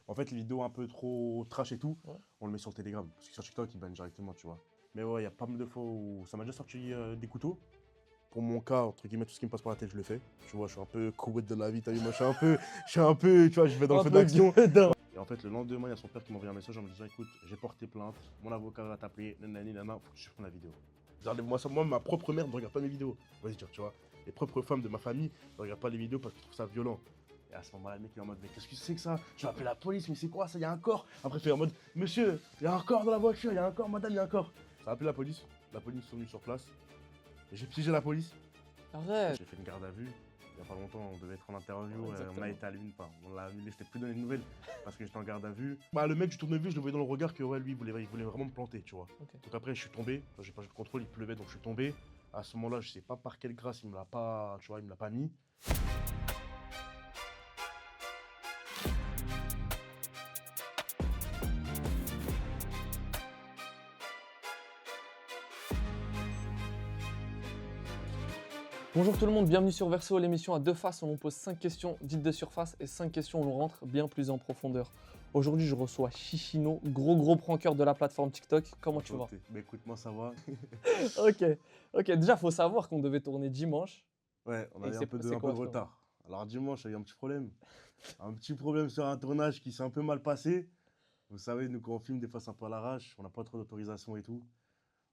En fait, les vidéos un peu trop trash et tout, Ouais. on le met sur le Telegram. Parce que sur TikTok, ils bannent directement, tu vois. Mais ouais, il y a pas mal de fois où ça m'a déjà sorti des couteaux. Pour mon cas, entre guillemets, tout ce qui me passe par la tête, je le fais. Tu vois, je suis un peu couette de la vie, t'as vu, moi, tu vois, je vais dans le feu d'action. Et en fait, le lendemain, il y a son père qui m'a envoyé un message en me disant, écoute, j'ai porté plainte, mon avocat va t'appeler, nanani, nanana, faut que tu prennes la vidéo. Moi, ma propre mère ne regarde pas mes vidéos. Vas-y, tu vois. Les propres femmes de ma famille ne regardent pas les vidéos parce qu'ils trouvent ça violent. Et à ce moment-là, le mec il est en mode, mais qu'est-ce que c'est que ça? Je vais appeler la police, mais c'est quoi ça? Il y a un corps. Après, il fait en mode, monsieur, il y a un corps dans la voiture, il y a un corps, madame, il y a un corps. Ça a appelé la police sont venus sur place. Et j'ai piégé la police. Arrête. J'ai fait une garde à vue. Il n'y a pas longtemps, on devait être en interview. Ouais, On a exactement. été à l'une, enfin, on l'a annulé, je t'ai plus donné de nouvelles parce que j'étais en garde à vue. Bah, le mec du tournevis, je le voyais dans le regard que ouais, lui, il voulait vraiment me planter, tu vois. Ok. Donc après, je suis tombé. J'ai pas eu de contrôle, il pleuvait, donc je suis tombé. À ce moment-là, je sais pas par quelle grâce il me l'a pas, tu vois, il me l'a pas mis. Bonjour tout le monde, bienvenue sur Verso, l'émission à deux faces où on pose 5 questions dites de surface et 5 questions où l'on rentre bien plus en profondeur. Aujourd'hui, je reçois Chichino, gros pranker de la plateforme TikTok. Comment tu vas? Bah écoute, moi ça va. Ok, déjà, faut savoir qu'on devait tourner dimanche. Ouais, on Et avait c'est un peu de quoi, frérot? retard. Alors dimanche, il y a eu un petit problème. Un petit problème sur un tournage qui s'est un peu mal passé. Vous savez, nous quand on filme, des fois c'est un peu à l'arrache, on n'a pas trop d'autorisation et tout.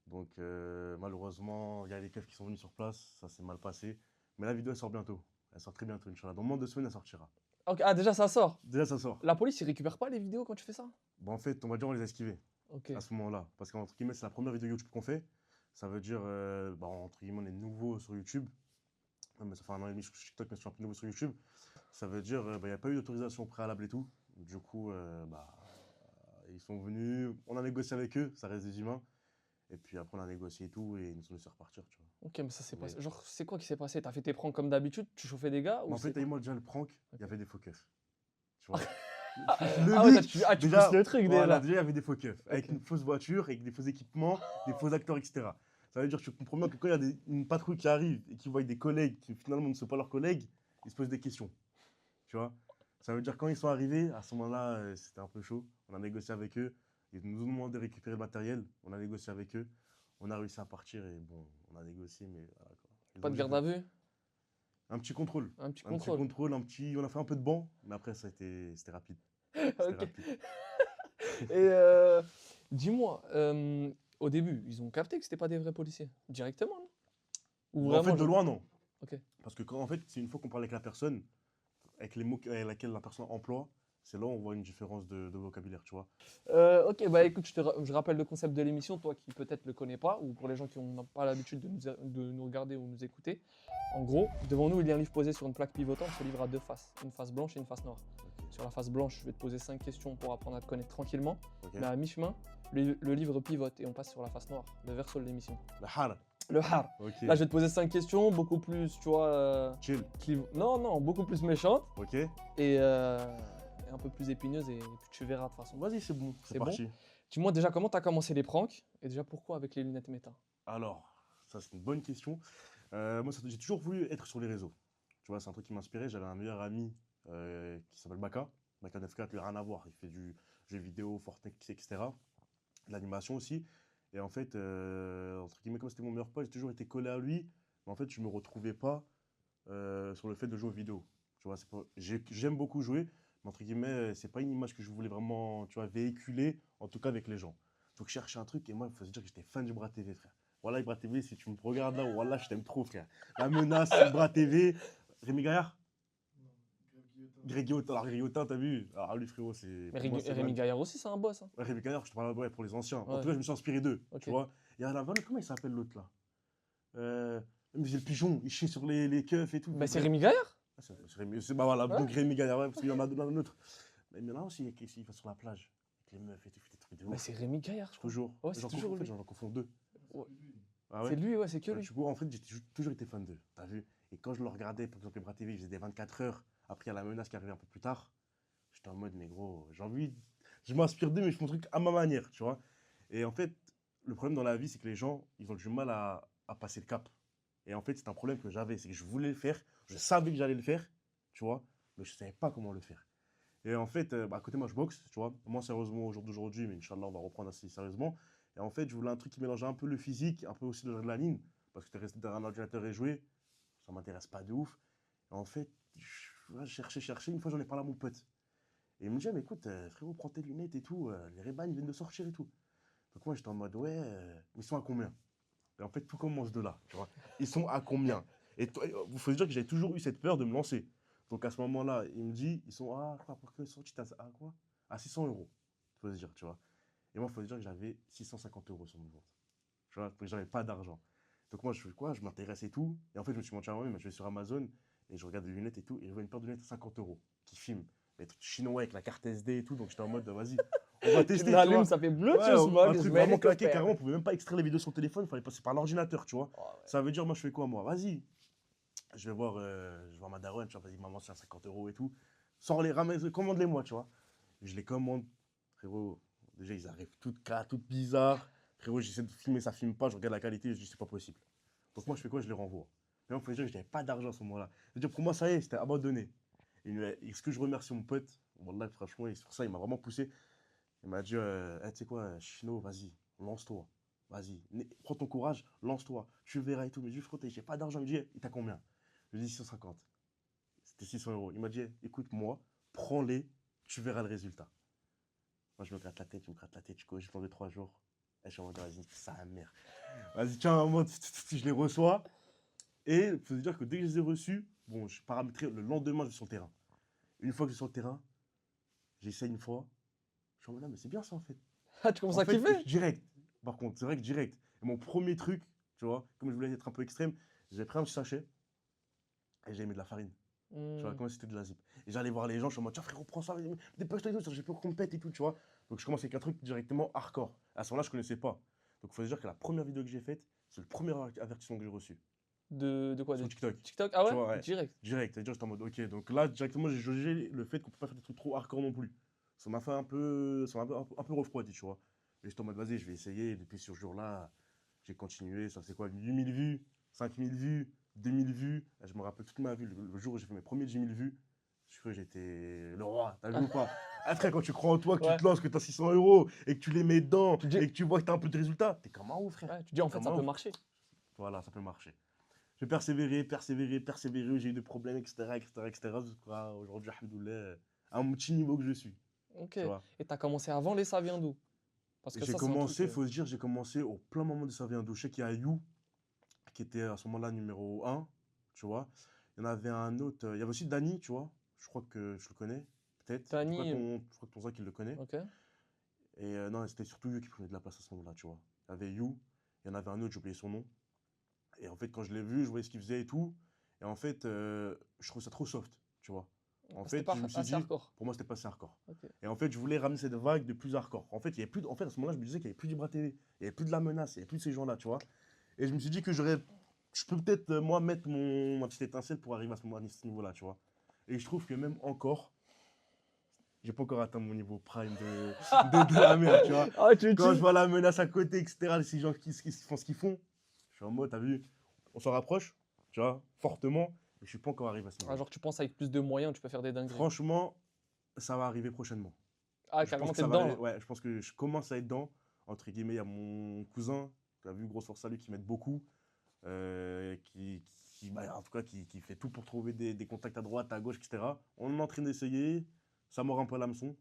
Donc malheureusement, il y a les keufs qui sont venus sur place, ça s'est mal passé. Mais la vidéo elle sort bientôt. Elle sort très bientôt, Inch'Allah. Dans moins de 2 semaines, elle sortira. Ok, ah, déjà, ça sort. Déjà, ça sort. La police, ils récupèrent pas les vidéos quand tu fais ça? Bon, en fait, on va dire on les a esquivés Ok. à ce moment-là. Parce qu'entre guillemets, c'est la première vidéo YouTube qu'on fait. Ça veut dire, bah, entre guillemets, on est nouveau sur YouTube. Ouais, mais ça fait un an et demi que je suis sur TikTok, mais je suis un peu nouveau sur YouTube. Ça veut dire, bah, il n'y a pas eu d'autorisation préalable et tout. Du coup, bah, ils sont venus, on a négocié avec eux, ça reste des humains. Et puis après, on a négocié et tout, et ils nous ont laissé repartir, tu vois. Ok, mais ça s'est Mais- passé. Genre, c'est quoi qui s'est passé? T'as fait tes pranks comme d'habitude? Tu chauffais des gars? Mais Ou en fait, c'est... moi déjà, le prank, il y avait des faux keufs. Tu vois. Ah ouais, Le but, tu déjà, pousses le truc voilà, déjà. déjà, il y avait des faux keufs. Avec Ok. une fausse voiture, avec des faux équipements, des faux acteurs, etc. Ça veut dire que tu comprends bien que quand il y a une patrouille qui arrive et qui voit des collègues qui finalement ne sont pas leurs collègues, ils se posent des questions. Tu vois. Ça veut dire que quand ils sont arrivés, à ce moment-là, c'était un peu chaud. On a négocié avec eux. Ils nous ont demandé de récupérer le matériel. On a négocié avec eux. On a réussi à partir et bon, on a négocié, mais voilà quoi. Ils Pas ont de dit garde à vue? un petit contrôle. Un petit Un petit contrôle. contrôle, on a fait un peu de banc, mais après, c'était rapide. C'était Ok. rapide. Et dis-moi, au début, ils ont capté que c'était pas des vrais policiers. Directement, non? Ou En fait, vraiment, de genre... loin, non. Ok. Parce que quand, en fait, c'est une fois qu'on parle avec la personne, avec les mots avec lesquels la personne emploie, c'est là où on voit une différence de vocabulaire, tu vois. Ok, bah écoute, je rappelle le concept de l'émission, toi qui peut-être le connais pas, ou pour les gens qui n'ont pas l'habitude de nous regarder ou nous écouter. En gros, devant nous, il y a un livre posé sur une plaque pivotante. Ce livre a deux faces, une face blanche et une face noire. Ok. Sur la face blanche, je vais te poser 5 questions pour apprendre à te connaître tranquillement. Ok. Mais à mi-chemin, le livre pivote et on passe sur la face noire, le verso de l'émission. La har. Le har. Ok. Là, je vais te poser 5 questions, beaucoup plus, tu vois... Chill. Non, beaucoup plus méchantes Ok. et un peu plus épineuses et puis tu verras de toute façon. Vas-y, c'est bon. C'est C'est parti. Dis-moi déjà comment tu as commencé les pranks et déjà pourquoi avec les lunettes méta? Alors, ça, c'est une bonne question. Moi, j'ai toujours voulu être sur les réseaux. Tu vois, c'est un truc qui m'inspirait. J'avais un meilleur ami qui s'appelle Baka. Baka 94, lui, rien à voir. Il fait du jeu vidéo, Fortnite, etc. De l'animation aussi. Et en fait, entre guillemets, comme c'était mon meilleur pote, j'ai toujours été collé à lui. Mais en fait, je ne me retrouvais pas sur le fait de jouer aux vidéos. Tu vois, j'aime beaucoup jouer, mais entre guillemets, c'est pas une image que je voulais vraiment, tu vois, véhiculer, en tout cas avec les gens. Donc, je cherchais un truc et moi, il faut se dire que j'étais fan du Bras TV, frère. Voilà, Bras TV, si tu me regardes là, voilà, je t'aime trop, frère. La menace, Bras TV. Rémi Gaillard? Greg Guillotin. Alors, Greg Guillotin, t'as vu? Alors, lui, frérot, c'est. Mais Pour moi, c'est Rémi Gaillard aussi, c'est un boss. Hein. Ouais, Rémi Gaillard, je te parle ouais, pour les anciens. En Ouais. tout cas, je me suis inspiré d'eux, Ok. tu vois. Il y a la comment il s'appelle l'autre là? Mais j'ai le pigeon, il chie sur les keufs et tout. Bah, c'est Rémi Gaillard? Ah, c'est Rémi, bah voilà, Ouais. donc Rémi Gaillard, ouais, parce qu'il y en a un autre. Mais il y en a aussi qui va sur la plage, avec les meufs et tout, il fait des trucs de Bah, ouf. c'est Rémi Gaillard, je crois. Toujours. Ouais, c'est toujours En fait, lui. j'en confonds deux. Ouais. Ah C'est ouais? lui, ouais, c'est que lui. Du coup, en fait, toujours été fan d'eux, t'as vu? Et quand je le regardais, par exemple, les Bras TV, ils faisaient des 24 heures. Après, il y a la menace qui arrivait un peu plus tard. J'étais en mode, mais gros, j'ai envie. Je m'inspire d'eux, mais je fais mon truc à ma manière, tu vois. Et en fait, le problème dans la vie, c'est que les gens, ils ont du mal à passer le cap. Et en fait, c'est un problème que j'avais, c'est que je voulais le faire, je savais que j'allais le faire, tu vois, mais je ne savais pas comment le faire. Et en fait, à côté, moi, je boxe, tu vois. Moi, sérieusement, au jour d'aujourd'hui, mais Inch'Allah, on va reprendre assez sérieusement. Et en fait, je voulais un truc qui mélangeait un peu le physique, un peu aussi de l'adrénaline. Parce que t'es resté derrière un ordinateur et jouer, ça m'intéresse pas de ouf. Et en fait, je cherchais. Une fois, j'en ai parlé à mon pote. Et il me dit, ah, mais écoute, frérot, prends tes lunettes et tout. Les Ray-Ban, ils viennent de sortir et tout. Donc moi, j'étais en mode, ouais, ils sont à combien? Et en fait, tout commence de là, tu vois. Ils sont à combien? Et il faut se dire que j'ai toujours eu cette peur de me lancer. Donc à ce moment-là, il me dit, ils sont à, je crois, pour qu'ils sont sortis à quoi? À 600 euros, il faut se dire, tu vois. Et moi, il faut se dire que j'avais 650 euros sur mon compte. Tu vois, que j'avais pas d'argent. Donc moi, je fais quoi? Je m'intéresse et tout. Et en fait, je me suis menti à moi-même, je vais sur Amazon et je regarde des lunettes et tout. Et je vois une paire de lunettes à 50 euros qui filme. Les trucs chinois avec la carte SD et tout. Donc j'étais en mode, vas-y, on va Tu tester, tu l'allumes, vois. ça fait Ouais, Bluetooth, un mug, je truc mets vraiment les claqué, copains. carrément. On pouvait même pas extraire les vidéos sur le téléphone, il fallait passer par l'ordinateur, tu vois. Oh, ouais. Ça veut dire, moi, je fais quoi, moi? Vas-y, je vais voir ma daronne, tu vois, vas-y, maman, c'est à 50 euros et tout. Sors les ramène, commande-les-moi, tu vois. Je les commande, frérot. Déjà, ils arrivent toutes bizarres. Frérot, j'essaie de filmer, ça filme pas, je regarde la qualité, je dis, c'est pas possible. Donc, moi, je fais quoi? Je les renvoie. Mais il faut dire que je n'avais pas d'argent à ce moment-là. C'est-à-dire, pour moi, ça y est, c'était abandonné. Et ce que je remercie mon pote, wallah, franchement, et sur ça, il m'a vraiment poussé. Il m'a dit, eh, tu sais quoi, Chino, vas-y, lance-toi. Vas-y, prends ton courage, lance-toi. Tu verras et tout. Mais je lui dis, frérot, j'ai pas d'argent. Il me dit, il t'a combien? Je lui dis 650. C'était 600 euros. Il m'a dit, écoute-moi, prends-les, tu verras le résultat. Moi, je me gratte la tête, je cours, j'y prends 2-3 jours. Et je suis en mode, vas-y, ça a mère. Vas-y, tiens, en mode, je les reçois. Et il faut se dire que dès que je les ai reçus, bon, je paramétrais, le lendemain, je suis sur le terrain. Une fois que je suis sur le terrain, j'essaie une fois. Je suis en mode, non, mais c'est bien ça, en fait. Ah, tu commences En à fait, kiffer? direct. Par contre, c'est vrai que direct. Et mon premier truc, tu vois, comme je voulais être un peu extrême, j'ai pris un petit sachet et j'ai mis de la farine. Tu vois, Hmm. comme si c'était de la zip. Et j'allais voir les gens, je suis en mode, tiens frérot, prends ça, dépêche-toi et tout, j'ai peur qu'on me pète et tout, tu vois. Donc je commence avec un truc directement hardcore. À ce moment-là, je connaissais pas. Donc il faut se dire que la première vidéo que j'ai faite, c'est le premier avertissement que j'ai reçu. De quoi? Sur De TikTok. TikTok? Ah Tu ouais? vois, ouais. Direct. Direct. C'est-à-dire, j'étais en mode, ok. Donc là, directement, j'ai jaugé le fait qu'on peut pas faire des trucs trop hardcore non plus. Ça m'a fait un peu. Ça m'a un peu refroidi, tu vois. Et j'étais en mode, vas-y, je vais essayer. Et depuis ce jour-là, j'ai continué. Ça, c'est quoi? 8000 vues, 5000 vues, 2000 vues. Et je me rappelle toute ma vie. Le jour où j'ai fait mes premiers 10 000 vues, je crois que j'étais le roi. T'as vu ou pas? Après, quand tu crois en toi, que tu Ouais. te lances, que tu as 600 euros et que tu les mets dedans Tu dis, et que tu vois que tu as un peu de résultat, t'es comme un ouf, frère. ouais, tu dis en fait, Comme ça un peut ouf. marcher. Voilà, ça peut marcher. J'ai persévéré, j'ai eu des problèmes, etc. Jusqu'à aujourd'hui, alhamdoulilah, à un petit niveau que je suis, Ok. tu vois. Et t'as commencé avant les Ça vient d'où? Parce que J'ai ça, c'est un truc. commencé, faut se dire, j'ai commencé au plein moment de Ça vient d'où. Je sais qu'il y a You, qui était à ce moment-là numéro 1, tu vois. Il y en avait un autre, il y avait aussi Dani, tu vois. Je crois que je le connais, peut-être. En tout cas, Dany, je crois que ton ça qu'il le connaît. ok. Et non, c'était surtout You qui prenait de la place à ce moment-là, tu vois. Il y avait You, il y en avait un autre, j'ai oublié son nom. Et en fait, quand je l'ai vu, je voyais ce qu'il faisait et tout. Et en fait, je trouvais ça trop soft, tu vois. En C'était fait, pas je me suis assez dit, hardcore. pour moi, c'était pas assez hardcore. Ok. Et en fait, je voulais ramener cette vague de plus hardcore. En fait, il y avait plus en fait, à ce moment-là, je me disais qu'il n'y avait plus d'Ibra TV, il n'y avait plus de la menace, il n'y avait plus de ces gens-là, tu vois. Et je me suis dit que je peux peut-être, moi, mettre ma petite étincelle pour arriver à ce niveau-là, tu vois. Et je trouve que même encore, j'ai pas encore atteint mon niveau prime de la merde, tu vois. Ah, tu Quand je vois la menace à côté, etc., ces gens qui font ce qu'ils font, je suis en mode, t'as vu, on s'en rapproche, tu vois, fortement, mais je suis pas encore arrivé à ce Ah, niveau. genre, tu penses avec plus de moyens, tu peux faire des dingueries. Franchement, ça va arriver prochainement. Ah, Je pense carrément, que t'es ça dedans va, là. ouais, je pense que je commence à être dedans. Entre guillemets, il y a mon cousin, tu as vu, grosse force à lui, qui m'aide beaucoup, en tout cas, qui fait tout pour trouver des contacts à droite, à gauche, etc. On est en train d'essayer, ça mord un peu l'hameçon.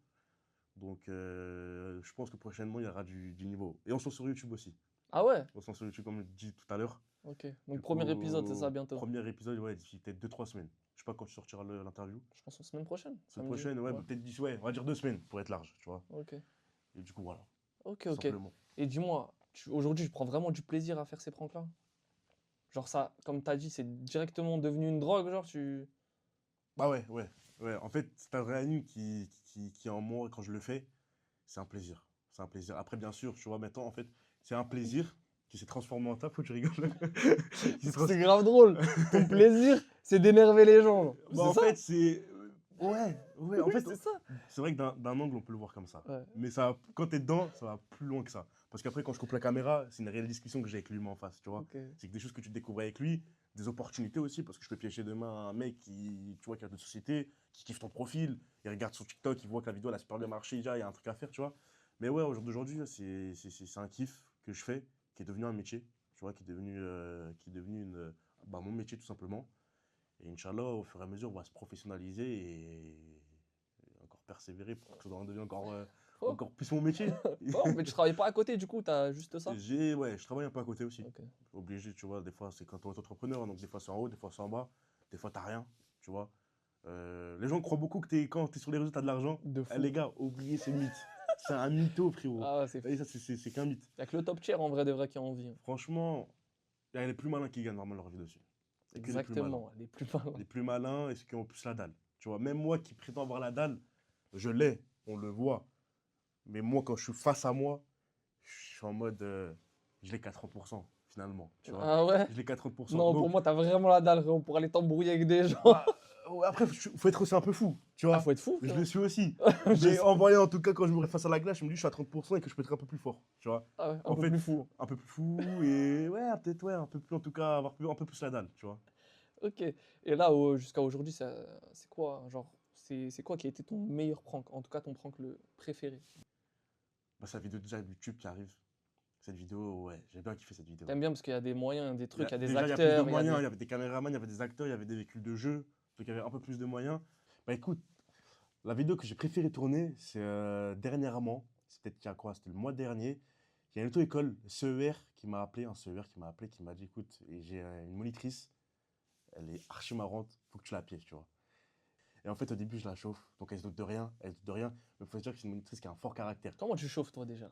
Donc, je pense que prochainement, il y aura du niveau. Et on se retrouve sur YouTube aussi. Ah ouais? On se retrouve sur YouTube, comme je dis tout à l'heure. Ok. Donc, Du premier épisode, c'est ça coup, bientôt. premier épisode, ouais, d'ici peut-être 2-3 semaines. Je sais pas quand tu sortiras l'interview. Je pense la semaine prochaine. Semaine Samedi. prochaine, ouais, Ouais. peut-être d'ici, ouais, on va dire 2 semaines pour être large, tu vois. Ok. Et du coup, voilà, Ok, tout ok. simplement. Et dis-moi, aujourd'hui, tu prends vraiment du plaisir à faire ces pranks-là? Genre, ça, comme t'as dit, c'est directement devenu une drogue, genre, tu. Bah ouais, ouais, ouais. En fait, c'est un vrai ami qui est en moi quand je le fais. C'est un plaisir. C'est un plaisir. Après, bien sûr, tu vois, maintenant, en fait, c'est un plaisir qui s'est transformé en taf, faut que tu rigoles. Qui s'est Parce que c'est trans- grave drôle. Ton plaisir, c'est d'énerver les gens, genre. Bah, C'est en ça? fait, c'est. Ouais, en Oui, fait, c'est ça. c'est vrai que d'un angle, on peut le voir comme ça. Ouais. Mais ça, quand t'es dedans, ça va plus loin que ça. Parce qu'après, quand je coupe la caméra, c'est une réelle discussion que j'ai avec lui en face, tu vois. Ok. C'est que des choses que tu découvres avec lui, des opportunités aussi, parce que je peux piéger demain un mec qui, tu vois, qui a de société, qui kiffe ton profil, il regarde son TikTok, il voit que la vidéo, elle a super bien marché, déjà, il y a un truc à faire, tu vois. Mais ouais, au jour d'aujourd'hui, c'est un kiff que je fais, qui est devenu un métier, tu vois, qui est devenu mon métier tout simplement. Et Inch'Allah, au fur et à mesure, on va se professionnaliser et encore persévérer pour que ça en devienne Oh. encore plus mon métier. Oh, mais tu travailles pas à côté, du coup, t'as juste ça? Ouais, je travaille un peu à côté aussi. Ok. Obligé, tu vois, des fois, c'est quand on est entrepreneur, donc des fois c'est en haut, des fois c'est en bas, des fois t'as rien, tu vois. Les gens croient beaucoup que quand t'es sur les réseaux, t'as de l'argent. De Eh, fou. les gars, oubliez ces mythes. C'est un mytho, frérot. Ah, ouais, c'est fou. Et ça, c'est qu'un mythe. Y'a que le top tier en vrai de vrai qui a envie, hein. Franchement, il y a les plus malins qui gagnent normalement leur vie dessus. Il y a que les plus malins. Exactement, les plus malins. Les plus malins et ceux qui ont plus la dalle. Tu vois, même moi qui prétends avoir la dalle, je l'ai, on le voit. Mais moi, quand je suis face à moi, je suis en mode, je l'ai qu'à 30% finalement, tu vois. Ah ouais? Je l'ai qu'à 30%. Non, pour Donc, moi, t'as vraiment la dalle, frérot, pour aller t'embrouiller avec des gens. bah, ouais, après, faut être aussi un peu fou, tu Ah, vois. faut être fou, Je frérot. le suis aussi. Je Mais sais. en voyant, en tout cas, quand je me face à la glace, je me dis, je suis à 30% et que je peux être un peu plus fort, tu vois. Ah ouais, un En peu fait, plus fou. un peu plus fou et ouais, peut-être, ouais, un peu plus, en tout cas, un peu plus la dalle, tu vois. Ok. Et là, jusqu'à aujourd'hui, c'est quoi, genre, c'est quoi qui a été ton meilleur prank? En tout cas, ton prank le préféré. Bah, c'est la vidéo déjà YouTube qui arrive. Cette vidéo, ouais, j'ai bien kiffé cette vidéo. T'aimes bien parce qu'il y a des moyens, des trucs, il y a des Déjà, il y a plus de acteurs, il y a moyens, il des... y avait des caméramans, il y avait des acteurs, il y avait des véhicules de jeu, donc il y avait un peu plus de moyens. Bah écoute, la vidéo que j'ai préféré tourner, c'est dernièrement, c'est peut-être qu'il y a quoi, c'était le mois dernier, il y a une auto-école, CER, qui m'a appelé, un CER qui m'a appelé, qui m'a dit, écoute, j'ai une monitrice, elle est archi marrante, faut que tu la pièges, tu vois. Et en fait, au début, je la chauffe, donc elle se doute de rien, elle se doute de rien, mais il faut se dire que c'est une monitrice qui a un fort caractère. Comment tu chauffes, toi, déjà?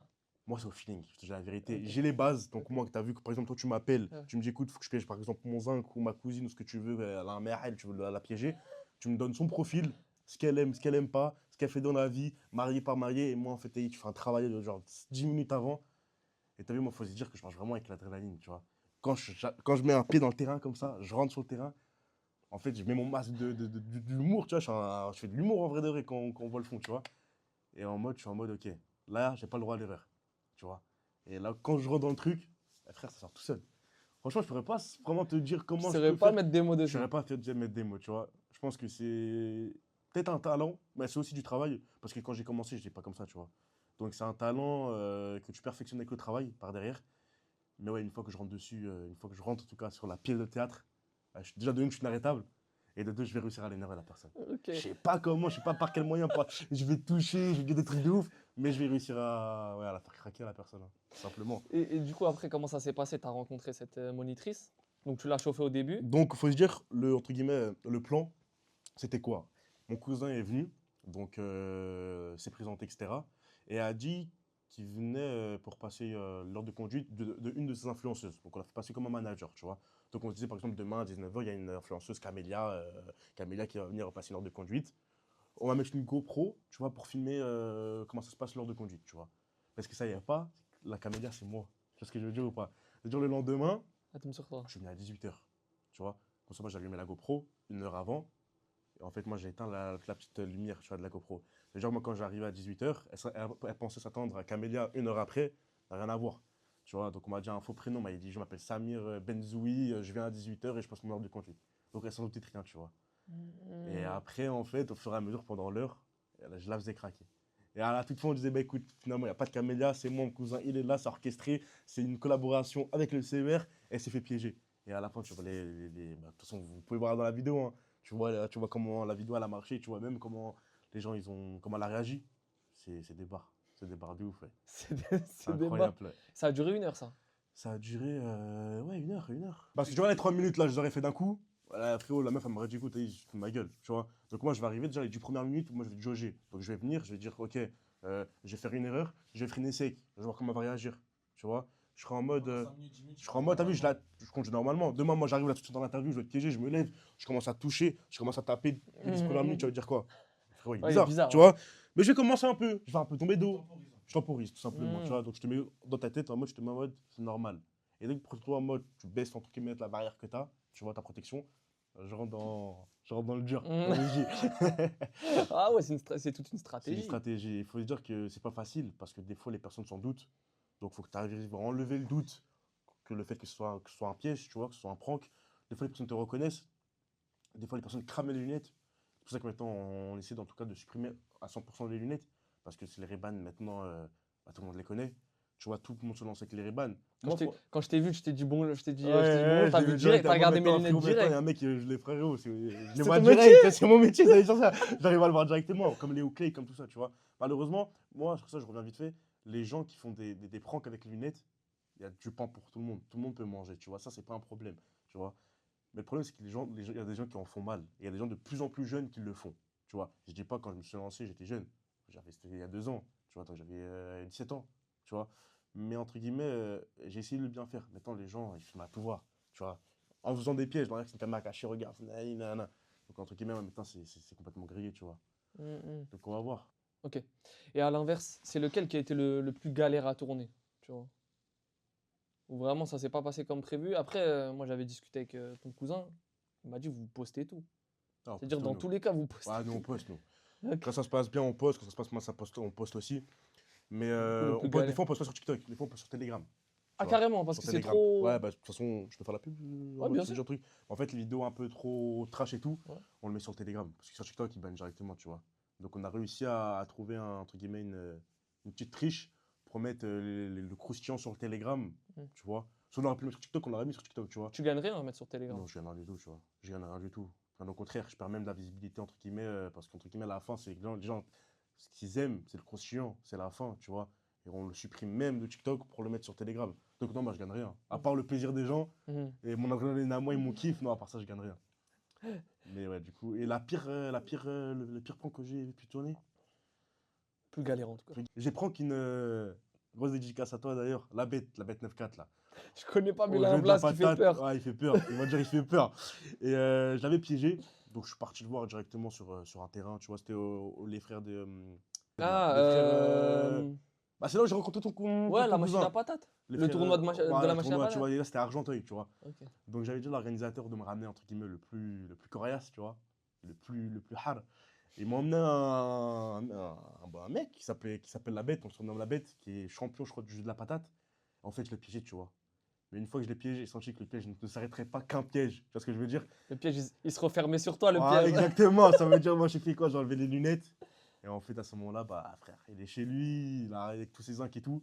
Moi, c'est au feeling, je te dis la vérité. Ok. J'ai les bases, donc Ok. moi, tu as vu que par exemple, toi, tu m'appelles, Ouais. tu me dis, écoute, faut que je piège par exemple mon zinc ou ma cousine ou ce que tu veux, elle a un mère, tu veux la piéger. Tu me donnes son profil, ce qu'elle aime pas, ce qu'elle fait dans la vie, mariée, pas mariée. Et moi, en fait, tu fais un travail de genre 10 minutes avant. Et tu as vu, moi, il faut se dire que je marche vraiment avec l'adrénaline, tu vois. Quand je mets un pied dans le terrain comme ça, je rentre sur le terrain, en fait, je mets mon masque d'humour, tu vois. Je fais de l'humour en vrai de vrai quand on voit le fond, tu vois. Et je suis en mode, ok, là, j'ai pas le droit à l'erreur, tu vois. Et là, quand je rentre dans le truc, frère, ça sort tout seul. Franchement, je pourrais pas vraiment te dire Tu comment je saurais peux pas faire. mettre des mots Je dessus. saurais pas te mettre des mots, tu vois. Je pense que c'est peut-être un talent, mais c'est aussi du travail. Parce que quand j'ai commencé, je n'étais pas comme ça, tu vois. Donc c'est un talent que tu perfectionnes avec le travail par derrière. Mais ouais, une fois que je rentre dessus, une fois que je rentre en tout cas sur la pièce de théâtre, déjà de une, je suis inarrêtable. Et de deux, je vais réussir à l'énerver la personne. Ok. Je sais pas comment, je sais pas par quel moyen, je vais toucher, je vais dire des trucs de ouf, mais je vais réussir ouais, à la faire craquer à la personne, hein, tout simplement. Et du coup, après, comment ça s'est passé? T'as rencontré cette monitrice. Donc, tu l'as chauffée au début. Donc, il faut se dire, entre guillemets, le plan, c'était quoi? Mon cousin est venu, donc s'est présenté, etc. Et a dit qu'il venait pour passer l'ordre de conduite de une de ses influenceuses. Donc, on l'a fait passer comme un manager, tu vois. Donc, on se disait, par exemple, demain à 19h, il y a une influenceuse Camélia qui va venir passer l'ordre de conduite. On va mettre une GoPro, tu vois, pour filmer comment ça se passe lors de conduite, tu vois. Parce que ça, il n'y a pas. La caméra, c'est moi. Tu vois ce que je veux dire ou pas? C'est-à-dire le lendemain, Elle tombe sur toi. je suis venu à 18h, tu vois. Comme ça, moi, j'allumais la GoPro une heure avant. Et en fait, moi, j'ai éteint la petite lumière, tu vois, de la GoPro. C'est-à-dire, moi, quand j'arrivais à 18h, elle pensait s'attendre à Camélia une heure après. Ça n'a rien à voir. Tu vois, donc on m'a dit un faux prénom. Il dit, je m'appelle Samir Benzoui, je viens à 18h et je passe mon heure de conduite. Donc elle s'en doutait de rien, tu vois. Et Hmm. après, en fait, au fur et à mesure, pendant l'heure, je la faisais craquer. Et à la toute fin, on disait, bah écoute, finalement, il n'y a pas de camélia, c'est moi, mon cousin, il est là, c'est orchestré, c'est une collaboration avec le CER, et elle s'est fait piéger. Et à la fin, tu vois bah, de toute façon, vous pouvez voir dans la vidéo, hein, tu vois comment la vidéo elle a marché, tu vois même comment les gens, comment elle a réagi. C'est des barres de ouf, ouais. C'est des bas. Incroyable, ouais. Ça a duré 1 heure, ça. Ça a duré, ouais, une heure. Parce que tu vois, les 3 minutes là, je les aurais fait d'un coup. Voilà, frérot, la meuf, elle m'aurait dit, écoute, je fous de ma gueule, tu vois. Donc moi, je vais arriver, déjà, les 10 premières minutes, moi, je vais jauger. Donc je vais venir, je vais dire, ok, je vais faire une erreur, je vais freiner sec, je vais voir comment elle va réagir, tu vois. Je serai en mode, t'as vu, je conduis normalement. Demain, moi, j'arrive là tout de suite dans l'interview, je vais te piéger, je me lève, je commence à toucher, je commence à taper les 10 premières minutes, tu vas dire quoi? Frérot, il est Ouais, il est bizarre, bizarre, tu ouais. vois. Mais je vais commencer un peu, je vais un peu tomber d'eau. Je temporise, tout simplement, tu Hmm. vois. Donc je te mets dans ta tête, en mode, je te mets en mode, c'est normal. Et donc, pour toi, en mode, tu baisses entre guillemets la barrière que tu as, tu vois, ta protection. je rentre dans le dur, Mm. comme je dis. Ah ouais, c'est toute une C'est une stratégie. stratégie. Il faut se dire que c'est pas facile parce que des fois, les personnes s'en doutent. Donc, il faut que tu arrives à enlever le doute que le fait que ce soit un piège, tu vois, que ce soit un prank. Des fois, les personnes te reconnaissent. Des fois, les personnes crament les lunettes. C'est pour ça que maintenant, on essaie en tout cas de supprimer à 100% les lunettes. Parce que c'est les Ray-Ban, maintenant, bah, tout le monde les connaît. Tu vois, tout le monde se lance avec les Ray-Ban. Moi, Quand je t'ai vu, je t'ai dit bon, ouais, je t'ai dit bonjour, je t'as l'ai vu vu direct, direct. t'as Moi, regardé mes maintenant, lunettes frérot, maintenant, il y a direct. un mec, je l'ai frérot. Je les C'est vois ton direct. métier. C'est mon métier, ça veut dire ça. J'arrive à le voir directement. Comme les Oakley, comme tout ça, tu vois. Malheureusement, moi, sur ça, je reviens vite fait. Les gens qui font des pranks avec les lunettes, il y a du pain pour tout le monde. Tout le monde peut manger, tu vois. Ça, c'est pas un problème, tu vois. Mais le problème, c'est que il y a des gens qui en font mal. Et il y a des gens de plus en plus jeunes qui le font, tu vois. Je dis pas quand je me suis lancé, j'étais jeune. C'était il y a 2 ans, tu vois. Donc j'avais 17 ans, tu vois. Mais entre guillemets, j'ai essayé de le bien faire. Maintenant, les gens, ils filment à tout voir, tu vois. En faisant des pièges, dans que c'est une caméra cachée, regarde. Nanana. Donc entre guillemets, ouais, maintenant, c'est complètement grillé, tu vois. Mm. Donc on va voir. Ok. Et à l'inverse, c'est lequel qui a été le plus galère à tourner, tu vois? Ou vraiment ça s'est pas passé comme prévu. Après, moi j'avais discuté avec ton cousin, il m'a dit vous postez tout. Ah, on C'est-à-dire poste, dans nous. tous les cas vous postez Ouais, nous, on tout. poste, nous. Ok. Quand ça se passe bien, on poste. Quand ça se passe mal, on poste aussi. Mais Du coup le on plus poste, des galère. fois, on poste pas sur TikTok. Des fois, on poste sur Telegram. Ah Tu vois, carrément parce sur que c'est Telegram. Ouais, trop. bah, de toute façon, je peux faire la pub Ouais avant que bien tu dises sûr. un truc. En fait, les vidéos un peu trop trash et tout, Ouais. on le met sur le Telegram. Parce que sur TikTok, ils bannent directement, tu vois. Donc, on a réussi à trouver, entre guillemets, une petite triche pour mettre le croustillant sur le Telegram, Mm. tu vois. Si on aurait pu le mettre sur TikTok, on l'aurait mis sur TikTok, tu vois. Tu gagnes rien à mettre sur Telegram. Non, je gagne rien du tout, tu vois. Je gagne rien du tout. Enfin, au contraire, je perds même de la visibilité, entre guillemets, parce qu'entre guillemets, à la fin, c'est que les gens, ce qu'ils aiment, c'est le croustillant, c'est la fin, tu vois. Et on le supprime même de TikTok pour le mettre sur Telegram. Donc non, moi, je gagne rien. À part le plaisir des gens Mhm. et mon adrénaline à moi et mon kiff, non, à part ça, je gagne rien. Mais ouais, du coup, et le pire prank que j'ai pu tourner, Plus galère en tout cas. j'ai prank une grosse dédicace à toi d'ailleurs, la bête 9-4 là. Je connais pas mais Au il a un jeu de la blast qui fait patate, peur. ouais, il fait peur. Il va dire, il fait peur. Et je l'avais piégé. Donc, je suis parti le voir directement sur un terrain. Tu vois, c'était les frères de. Dire, Ah les frères. Bah, c'est là où j'ai rencontré ouais la ton machine à cousin. patates. Les Le frères. tournoi de Voilà, la le machine à tournoi, tu patates. vois. Et là, c'était à Argenteuil, tu vois. Ok. Donc, j'avais dit à l'organisateur de me ramener, entre guillemets, le plus coriace, tu vois. Le plus hard. Et ils m'ont emmené un mec qui s'appelle La Bête, on le surnomme La Bête, qui est champion, je crois, du jeu de la patate. En fait, je l'ai piégé, tu vois. Mais une fois que je l'ai piégé, j'ai senti que le piège ne s'arrêterait pas qu'un piège. Tu vois ce que je veux dire? Le piège il se refermait sur toi le Ouais, piège. exactement. Ça veut dire, moi, j'ai fait quoi? J'ai enlevé les lunettes. Et en fait, à ce moment-là, bah, frère, il est chez lui, il a avec tous ses incs et tout.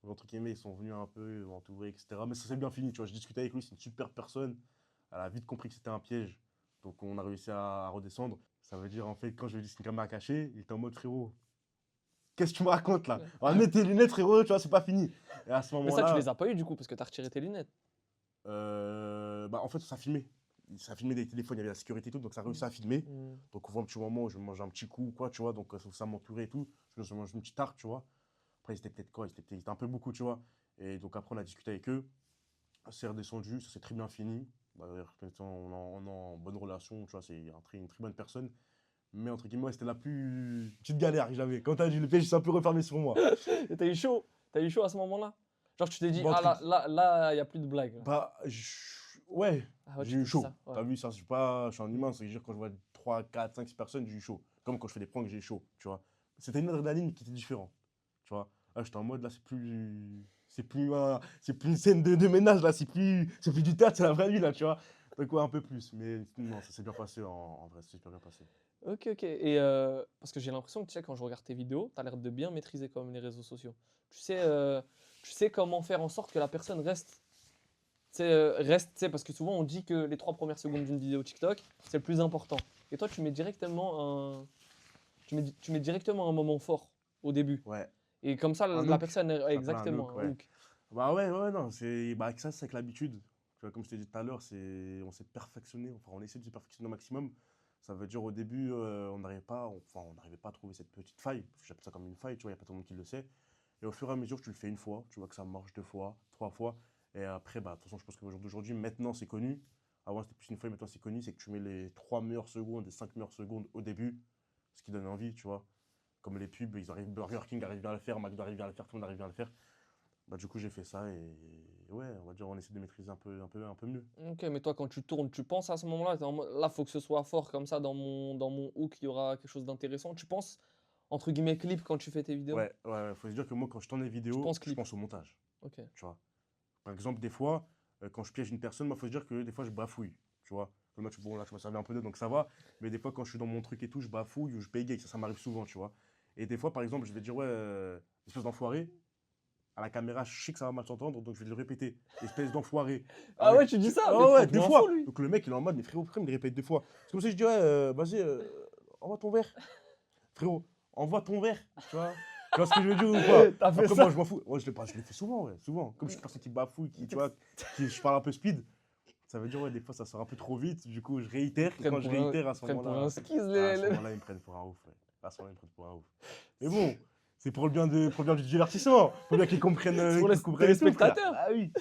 Entre guillemets, ils sont venus un peu m'entourer, etc. Mais ça s'est bien fini, tu vois. J'ai discuté avec lui, c'est une super personne. Elle a vite compris que c'était un piège. Donc, on a réussi à redescendre. Ça veut dire, en fait, quand je lui ai dit c'est une caméra cachée, il était en mode frérot. Qu'est-ce que tu me racontes là? Mets tes lunettes, frérot, tu vois, c'est pas fini. Et à ce Mais ça tu moment-là, les as pas eu du coup parce que t'as retiré tes lunettes. bah, en fait, ça filmait. Ça filmait des téléphones, il y avait la sécurité et tout, donc ça a réussi à filmer. Mm. Donc, on voit un petit moment où je mange un petit coup, quoi, tu vois, donc ça m'entourait et tout. Je mange une petite tarte, tu vois. Après, ils étaient peut-être quoi, ils étaient un peu beaucoup, tu vois. Et donc, après, on a discuté avec eux. C'est redescendu, ça s'est très bien fini. D'ailleurs, on est en bonne relation, tu vois, c'est une très bonne personne. Mais entre guillemets, ouais, c'était la plus petite galère que j'avais. Quand t'as dit le piège, il s'est un peu refermé sur moi. Et t'as eu chaud. T'as eu chaud à ce moment-là. Genre tu t'es dit Bon, ah là y a plus de blague. Là. bah, ouais, Ah ouais j'ai tu eu t'es dit chaud. ça. Ouais. T'as vu, ça, je suis un humain, c'est-à-dire quand je vois 3 4 5 6 personnes, j'ai eu chaud. Comme quand je fais des pranks, j'ai chaud, tu vois. C'était une adrénaline qui était différente, tu vois. Là, j'étais en mode, là, c'est plus une scène de ménage, là, c'est plus du théâtre, c'est la vraie vie, là, tu vois. Donc, ouais, un peu plus. Mais non, ça s'est bien passé en vrai, ça s'est super bien passé. Ok. Et parce que j'ai l'impression que tu sais quand je regarde tes vidéos, t'as l'air de bien maîtriser quand même les réseaux sociaux. Tu sais comment faire en sorte que la personne reste. Reste, tu sais, parce que souvent on dit que les 3 premières secondes d'une vidéo TikTok, c'est le plus important. Et toi, tu mets directement un moment fort au début. Ouais, Et comme ça, un la hook, personne, ça s'appelle un exactement, hook, un ouais. hook. Bah ouais, ouais, non, bah, ça, c'est avec l'habitude. Tu vois, comme je t'ai dit tout à l'heure, on s'est perfectionné, enfin, on essaie de se perfectionner au maximum. Ça veut dire, au début, on n'arrivait pas à trouver cette petite faille, parce que j'appelle ça comme une faille, tu vois, il n'y a pas tout le monde qui le sait. Et au fur et à mesure, tu le fais une fois, tu vois que ça marche 2 fois, 3 fois. Et après, bah, de toute façon, je pense qu'au jour d'aujourd'hui, maintenant, c'est connu. Avant, c'était plus une fois, maintenant, c'est connu. C'est que tu mets les 3 meilleures secondes et 5 meilleures secondes au début, ce qui donne envie, tu vois. Comme les pubs, Burger King arrive bien à le faire, McDo arrive bien à le faire, tout le monde arrive bien à le faire. Bah, du coup, j'ai fait ça et ouais, on va dire, on essaie de maîtriser un peu mieux. Ok, mais toi, quand tu tournes, tu penses à ce moment-là, t'es en mode, là, faut que ce soit fort comme ça dans mon hook, il y aura quelque chose d'intéressant. Tu penses, entre guillemets, clip quand tu fais tes vidéos? Ouais, faut se dire que moi, quand je tourne des Tu vidéos, penses je clip? pense au montage, Ok. tu vois. Par exemple, des fois, quand je piège une personne, moi, faut se dire que des fois, je bafouille, tu vois. Bon, là, tu m'as servi un peu d'eau, donc ça va. Mais des fois, quand je suis dans mon truc et tout, je bafouille ou je bégaye, ça m'arrive souvent, tu vois. Et des fois, par exemple, je vais dire, ouais, espèce d'enfoiré, à la caméra, je sais que ça va mal s'entendre, donc je vais le répéter. Espèce d'enfoiré. Ah ouais, Avec... tu dis ça, mais Oh ouais, trop deux pour un fou, fois. lui. Donc le mec, il est en mode, mais frérot, frère, il me répète deux fois. C'est comme ça que je dis, ouais, vas-y, envoie ton verre. Frérot, envoie ton verre, tu vois. Tu vois ce que je veux dire ou pas? T'as fait Après, ça? moi, je m'en fous. Moi, je l'ai fait souvent, ouais, souvent. Comme je suis une personne qui bafouille, qui, tu vois, je parle un peu speed, ça veut dire, ouais, des fois, ça sort un peu trop vite. Du coup, je réitère. Et quand je réitère, Ils prennent pour un skis, à ce moment-là, ils me prennent pour un ouf, ouais. À ce moment-là, ils me prennent pour un ouf. Mais bon, c'est pour le bien du divertissement. Faut bien C'est pour les qu'ils comprennent et tout, frère. téléspectateurs. Ah oui.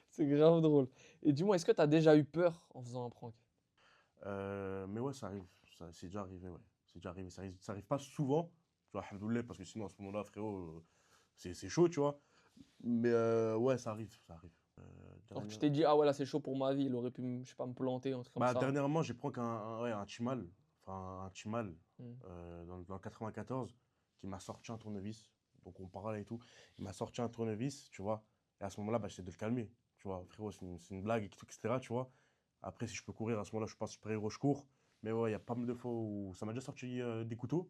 C'est grave drôle. Et dis-moi, est-ce que t'as déjà eu peur en faisant un prank? Mais ouais, ça arrive. C'est déjà arrivé, ouais. C'est déjà arrivé. Ça arrive pas souvent. Tu vois, alhamdoulilah, parce que sinon, à ce moment-là, frérot, c'est chaud, tu vois. Mais ouais, ça arrive. Alors que tu Dernière- t'es dit, ah ouais, là, c'est chaud pour ma vie, il aurait pu, je sais pas, me planter, un truc comme Bah, ça. dernièrement, j'ai pris ouais, un Chimal, enfin un Chimal Hmm. dans le 94 qui m'a sorti un tournevis. Donc on parlait et tout. Il m'a sorti un tournevis, tu vois. Et à ce moment-là, bah, j'essaie de le calmer. Tu vois, frérot, c'est une blague, et tout, etc. Tu vois. Après, si je peux courir, à ce moment-là, je pense super-héros, je cours. Mais ouais, il y a pas mal de fois où ça m'a déjà sorti des couteaux.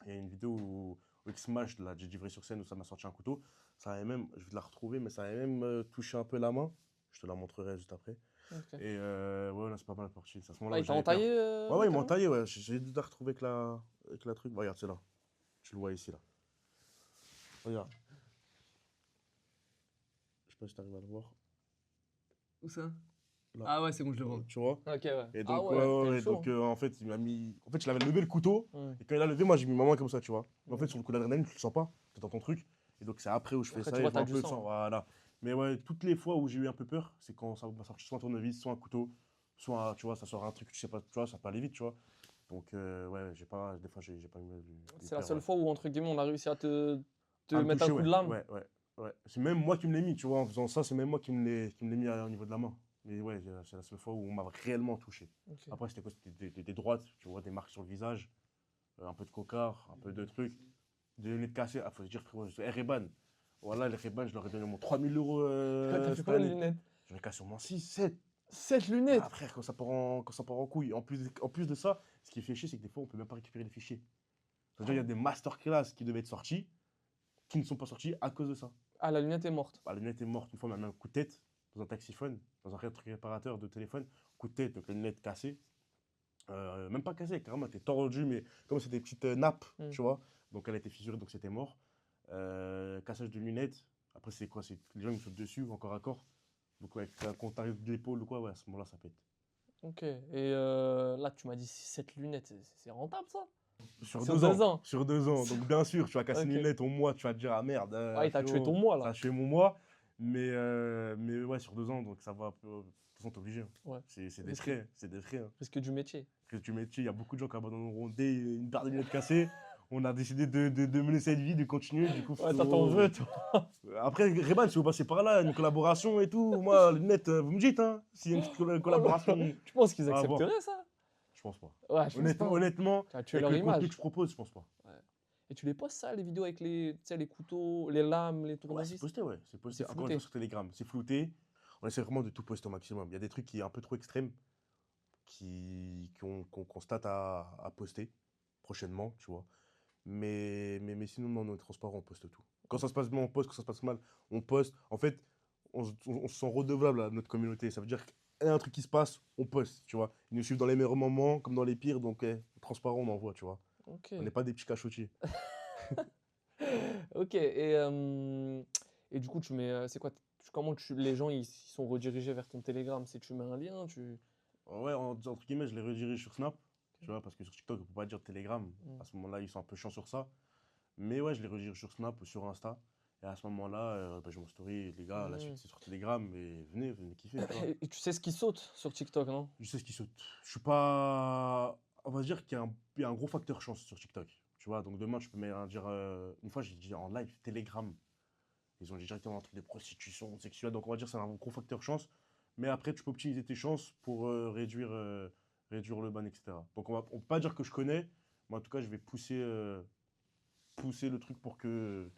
Il y a une vidéo où X-Smash, de la J sur scène, où ça m'a sorti un couteau. Ça avait même, je vais te la retrouver, mais ça avait même touché un peu la main. Je te la montrerai juste après. Ok. Et ouais, là, c'est pas mal parti. C'est à ce moment-là Ah, où il t'a j'avais peur. entaillé Ouais, ils m'ont carrément? taillé, ouais. J'ai dû la retrouver avec la truc. Bah, regarde, c'est là. Tu le vois ici, là. Regarde. Je sais pas si t'arrives à le voir. Où ça? Là. Ah ouais, c'est bon, je le vois. Tu vois? Ok, ouais. Et Ah donc, ouais, t'as eu ouais, chaud, donc hein. en fait, il m'a mis. En fait, je l'avais levé le couteau. Ouais. Et quand il a levé, moi, j'ai mis ma main comme ça, tu vois. Mais en fait, Ouais. sur le coup d'adrénaline, tu le sens pas. T'es dans ton truc. Et donc, c'est après où je Et fais après, ça tu et vois, je vois t'as un du peu le sang. sang. Voilà. Mais ouais, toutes les fois où j'ai eu un peu peur, c'est quand ça m'a sorti soit un tournevis, soit un couteau, soit, tu vois, ça sort un truc, tu sais pas, tu vois, ça peut aller vite, tu vois. Donc, ouais, des fois, j'ai pas eu C'est la peur, seule ouais. fois où, entre guillemets, on a réussi à te À me mettre un toucher, coup ouais. de lame. Ouais. C'est même moi qui me l'ai mis, tu vois. En faisant ça, c'est même moi qui me l'ai mis au niveau de la main. Mais ouais, c'est la seule fois où on m'a réellement touché. Ok. Après, c'était quoi? C'était des droites, tu vois, des marques sur le visage, un peu de cocard, un peu de trucs, des lunettes cassées. Ah, faut se dire, frérot, Ray-Ban. Voilà, les Ray-Ban, je leur ai donné au moins 3000 euros T'as fait cette combien de année. lunettes? J'en ai cassé au moins 6, 7. 7 Ah, lunettes! frère, quand ça part en couille. En plus de ça, ce qui fait chier, c'est que des fois, on peut même pas récupérer les fichiers. Ah C'est-à-dire, il y ouais. a des masterclass qui devaient être sortis, qui ne sont pas sortis à cause de ça. Ah, la lunette est morte. Bah, la lunette est morte. Une fois, on m'a mis un coup de tête dans un taxiphone, dans un truc réparateur de téléphone. Coup de tête, donc la lunette cassée. Même pas cassée, carrément, elle était tordue, mais comme c'est des petites nappes, Hmm. tu vois. Donc elle a été fissurée, donc c'était mort. Cassage de lunettes. Après, c'est quoi? C'est les gens ils me sautent dessus, encore à corps. Donc, ouais, quand t'arrives de l'épaule ou quoi, ouais, à ce moment-là, ça pète. Ok. Et là, tu m'as dit 7 lunettes. C'est rentable, ça? Sur Sur 2 2 ans. ans. Sur 2 ans. Donc, bien sûr, tu vas casser une Ok. lunette au mois, tu vas te dire, ah merde, Ah, il t'a tué ton frérot, moi, ça là. a tué mon mois. Mais ouais, sur 2 ans, donc ça va. De toute façon, t'es obligé, hein. Ouais. C'est des Risque, frais, c'est des frais, hein. risque du métier. Que tu métier, il y a beaucoup de gens qui abandonneront dès une paire de lunettes cassées. On a décidé de mener cette vie, de continuer. Du coup, Ouais, toi, t'en veux, frérot. toi. Après, Reban, si vous passez par là, une collaboration et tout, moi, les lunettes, vous me dites, hein, s'il y a une petite Oh là là. collaboration Tu penses qu'ils à avoir. accepteraient ça? Je pense pas. Ouais, je pense pas, hein. Honnêtement, Tu as tué avec leur le contenu que image. je propose, je pense pas. Ouais. Et tu les postes ça, les vidéos avec les, tu sais, les couteaux, les lames, les Ouais, c'est tournevis? posté, ouais. C'est posté. C'est Encore une fois, flouté. sur Telegram. C'est flouté. On essaie vraiment de tout poster au maximum. Il y a des trucs qui sont un peu trop extrêmes qu'on constate à poster prochainement, tu vois. Mais sinon, non, on est transparent, on poste tout. Quand ça se passe bien, on poste. Quand ça se passe mal, on poste. En fait, on se sent redevable à notre communauté. Ça veut dire qu'il y a un truc qui se passe, on poste, tu vois. Ils nous suivent dans les meilleurs moments comme dans les pires, donc transparent, on envoie, tu vois. Ok. On n'est pas des petits cachotiers. Ok. Et du coup, tu mets, c'est quoi, comment les gens ils sont redirigés vers ton Telegram? C'est tu mets un lien, tu. Ouais, entre guillemets, je les redirige sur Snap, tu vois, parce que sur TikTok, on peut pas dire Telegram. Hmm. À ce moment-là, ils sont un peu chiants sur ça. Mais ouais, je les redirige sur Snap ou sur Insta. Et à ce moment-là, bah, je mon story, les gars, la Hmm. suite c'est sur Telegram, mais venez kiffer, tu vois. Et tu sais ce qui saute sur TikTok, non? Je sais ce qui saute. Je suis pas. On va dire il y a un gros facteur chance sur TikTok. Tu vois, donc demain, je peux dire. Une fois, j'ai dit en live Telegram. Ils ont directement un truc de prostitution sexuelle. Donc, on va dire que c'est un gros facteur chance. Mais après, tu peux optimiser tes chances pour réduire le ban, etc. Donc, on peut pas dire que je connais, mais en tout cas, je vais pousser le truc pour que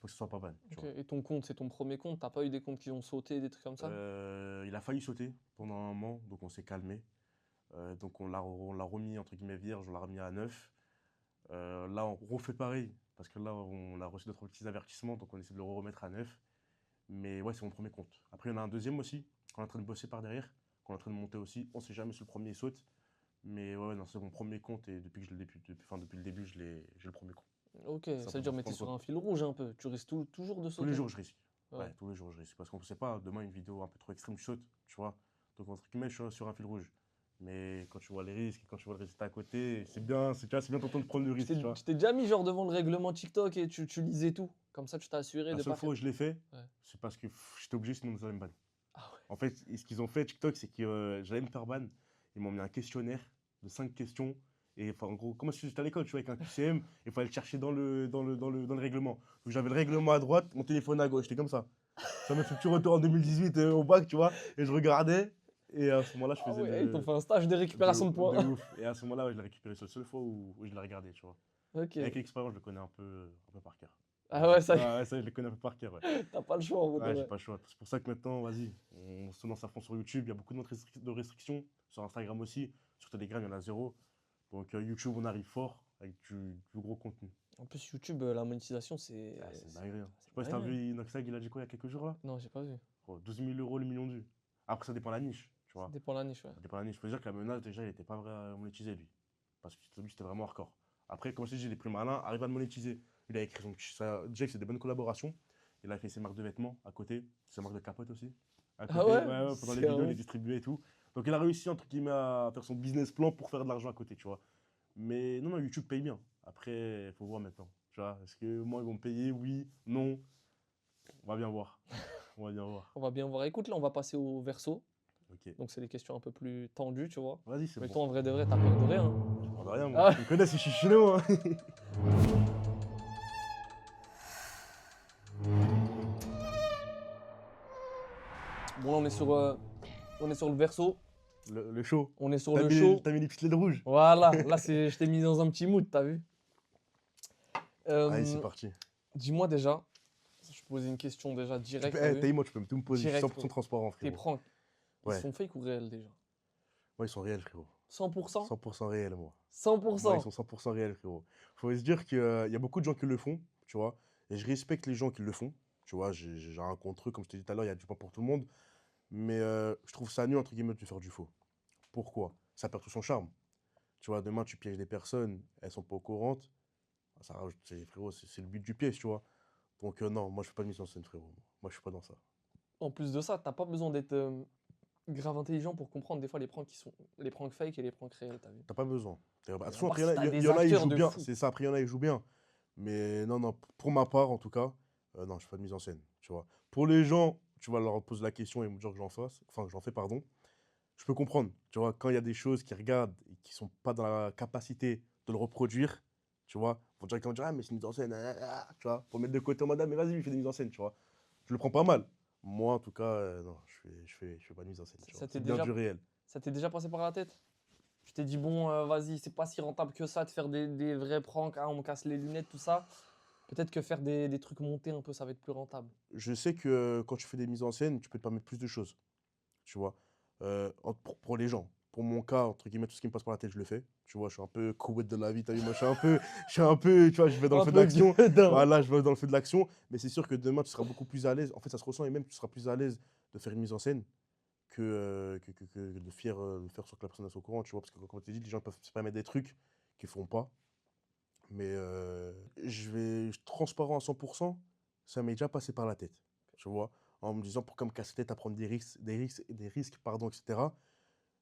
ce soit pas ban. Tu Ok. vois. Et ton compte, c'est ton premier compte? T'as pas eu des comptes qui ont sauté, des trucs comme ça? Il a failli sauter pendant un moment, donc on s'est calmé. Donc on l'a remis entre guillemets vierge, on l'a remis à 9. Là, on refait pareil, parce que là, on a reçu d'autres petits avertissements, donc on essaie de le remettre à 9. Mais ouais, c'est mon premier compte. Après, il y en a un deuxième aussi, qu'on est en train de bosser par derrière, qu'on est en train de monter aussi. On sait jamais si le premier il saute. Mais ouais, non, c'est mon premier compte et depuis que je l'ai depuis le début, j'ai le premier compte. Ok, Ça ça veut peut dire se mais t'es prendre sur compte. un fil rouge un peu. Tu risques toujours de Tous les sauter. jours, je risque. Ouais. Ouais, tous les jours, je risque. Parce qu'on ne sait pas, demain, une vidéo un peu trop extrême, tu sautes, tu vois. Donc, entre guillemets, je suis sur un fil rouge. Mais quand tu vois les risques, quand tu vois le résultat à côté, c'est bien, tu vois, c'est bien tentant de prendre le Tu risque, t'es tu vois. tu t'es déjà mis genre devant le règlement TikTok et tu lisais tout. Comme ça, tu t'es assuré La de seule pas fois faire. où je l'ai fait, Ouais. c'est parce que j'étais obligé, sinon ils allaient me ban. Ah ouais. En fait, ce qu'ils ont fait, TikTok, c'est que j'allais me faire ban. Ils m'ont mis un questionnaire de 5 questions. Et enfin, en gros, comme si j'étais à l'école, tu vois, avec un QCM, il fallait le chercher dans le règlement. Donc j'avais le règlement à droite, mon téléphone à gauche, j'étais comme ça. Ça m'a fait petit retour en 2018 au bac, tu vois, et je regardais. Et à ce moment-là, je Ah faisais ouais, ils t'ont le. fait un stage de récupération de De points. ouf. Et à ce moment-là, ouais, je l'ai récupéré. C'est la seule fois où je l'ai regardé, tu vois. Ok. Et avec l'expérience, je le connais un peu par cœur. Ah ouais, ça y Ouais, ça, je le connais un peu par cœur, ouais. est, t'as pas le choix en vrai de Ouais, j'ai vrai. pas le choix. C'est pour ça que maintenant, vas-y, on se lance à fond sur YouTube. Il y a beaucoup de restrictions. Sur Instagram aussi. Sur Telegram, il y en a zéro. Donc YouTube, on arrive fort avec du gros contenu. En plus, YouTube, la monétisation, c'est. Ah, c'est une dinguerie, hein. Je sais C'est pas si t'as dingue. vu Inoxtag, il a dit quoi il y a quelques jours là? Non, j'ai pas vu. Oh, 12 000 euros le million de vues. Après, ça dépend de la niche, tu Ça vois. dépend de la niche, ouais. Ça dépend de la niche. Faut dire que la menace, déjà, il était pas vraiment monétisé, lui. Parce que lui, c'était vraiment hardcore. Après, comme je t'ai dit, les plus malins arrivent à le monétiser. Il a écrit déjà que c'est des bonnes collaborations. Il a fait ses marques de vêtements à côté, ses marques de capotes aussi. À Ah côté, ouais? ouais, ouais, pendant les C'est vidéos, il un. les distribuait et tout. Donc il a réussi, entre guillemets, à faire son business plan pour faire de l'argent à côté, tu vois. Mais non, non, YouTube paye bien. Après, il faut voir maintenant. Tu vois, est-ce que moi, ils vont me payer? Oui, non. On va bien voir. On va bien voir. On va bien voir. Écoute, là, on va passer au verso. Ok. Donc, c'est des questions un peu plus tendues, tu vois. Vas-y, c'est Mais bon. toi, en vrai de vrai, t'as peur de rien, hein. Je prends de rien, moi. Ah, Tu me connais, c'est Chichino, hein. bon, là, on est sur le verso. Le show. On est sur T'as le mis, show. t'as mis les petites LED rouges. Voilà. Là, je t'ai mis dans un petit mood, t'as vu? Allez, c'est Euh, parti. Dis-moi déjà. Je te posais une question déjà directe, t'as vu? Taïmo, tu peux tout me poser. Je suis Direct, 100% frérot. transparent, Tes frérot. pranks, ils Ouais. sont fake ou réels déjà? Moi, ils sont réels, frérot. 100%? 100% réels, moi. Moi, ils 100%. sont 100% réels, frérot. Faut se dire qu'il y a beaucoup de gens qui le font, tu vois. Et je respecte les gens qui le font. Tu vois, j'ai un contre eux. Comme je t'ai dit tout à l'heure, il y a du pain pour tout le monde. Mais je trouve ça nul, entre guillemets, de faire du faux. Pourquoi? Ça perd tout son charme. Tu vois, demain, tu pièges des personnes, elles sont pas au courant. Ça rajoute, frérot, c'est le but du piège, tu vois. Donc, non, moi, je fais pas de mise en scène, frérot. Moi, je suis pas dans ça. En plus de ça, t'as pas besoin d'être grave intelligent pour comprendre des fois les pranks qui sont les pranks fake et les pranks réels, t'as vu? T'as pas besoin. À Attention, part après, si t'as il des y en a, ils acteurs jouent de bien. fou. C'est ça, après, il y en a, ils jouent bien. Mais non, non, pour ma part, en tout cas, non, je fais pas de mise en scène, tu vois. Pour les gens, tu vas leur poser la question et me dire que j'en fasse, enfin, que j'en fais, pardon. Je peux comprendre, tu vois, quand il y a des choses qu'ils regardent et qui sont pas dans la capacité de le reproduire, tu vois, ils vont directement dire, ah, mais c'est une mise en scène, tu vois, pour mettre de côté en mode, ah, mais vas-y, lui, fais des mises en scène, tu vois. Je le prends pas mal. Moi, en tout cas, non, je fais pas de mise en scène, tu vois. Ça t'est C'est bien déjà, du réel. ça t'est déjà passé par la tête? Tu t'es dit, bon, vas-y, c'est pas si rentable que ça de faire des vrais pranks, hein, on me casse les lunettes, tout ça. Peut-être que faire des trucs montés un peu, ça va être plus rentable. Je sais que quand tu fais des mises en scène, tu peux te permettre plus de choses, tu vois. Pour les gens. Pour mon cas, entre guillemets, tout ce qui me passe par la tête, je le fais. Tu vois, je suis un peu cowboy de la vie, t'as vu, moi, je suis un peu, tu vois, je vais dans le Un feu de peu l'action. gueudin. Voilà, je vais dans le feu de l'action. Mais c'est sûr que demain, tu seras beaucoup plus à l'aise. En fait, ça se ressent et même tu seras plus à l'aise de faire une mise en scène que de faire sur que la personne soit au courant, tu vois. Parce que, comme tu dis, les gens peuvent se permettre des trucs qu'ils font pas. Mais je suis transparent à 100%, ça m'est déjà passé par la tête, tu vois, en me disant pourquoi me casser la tête à prendre des risques, pardon, etc.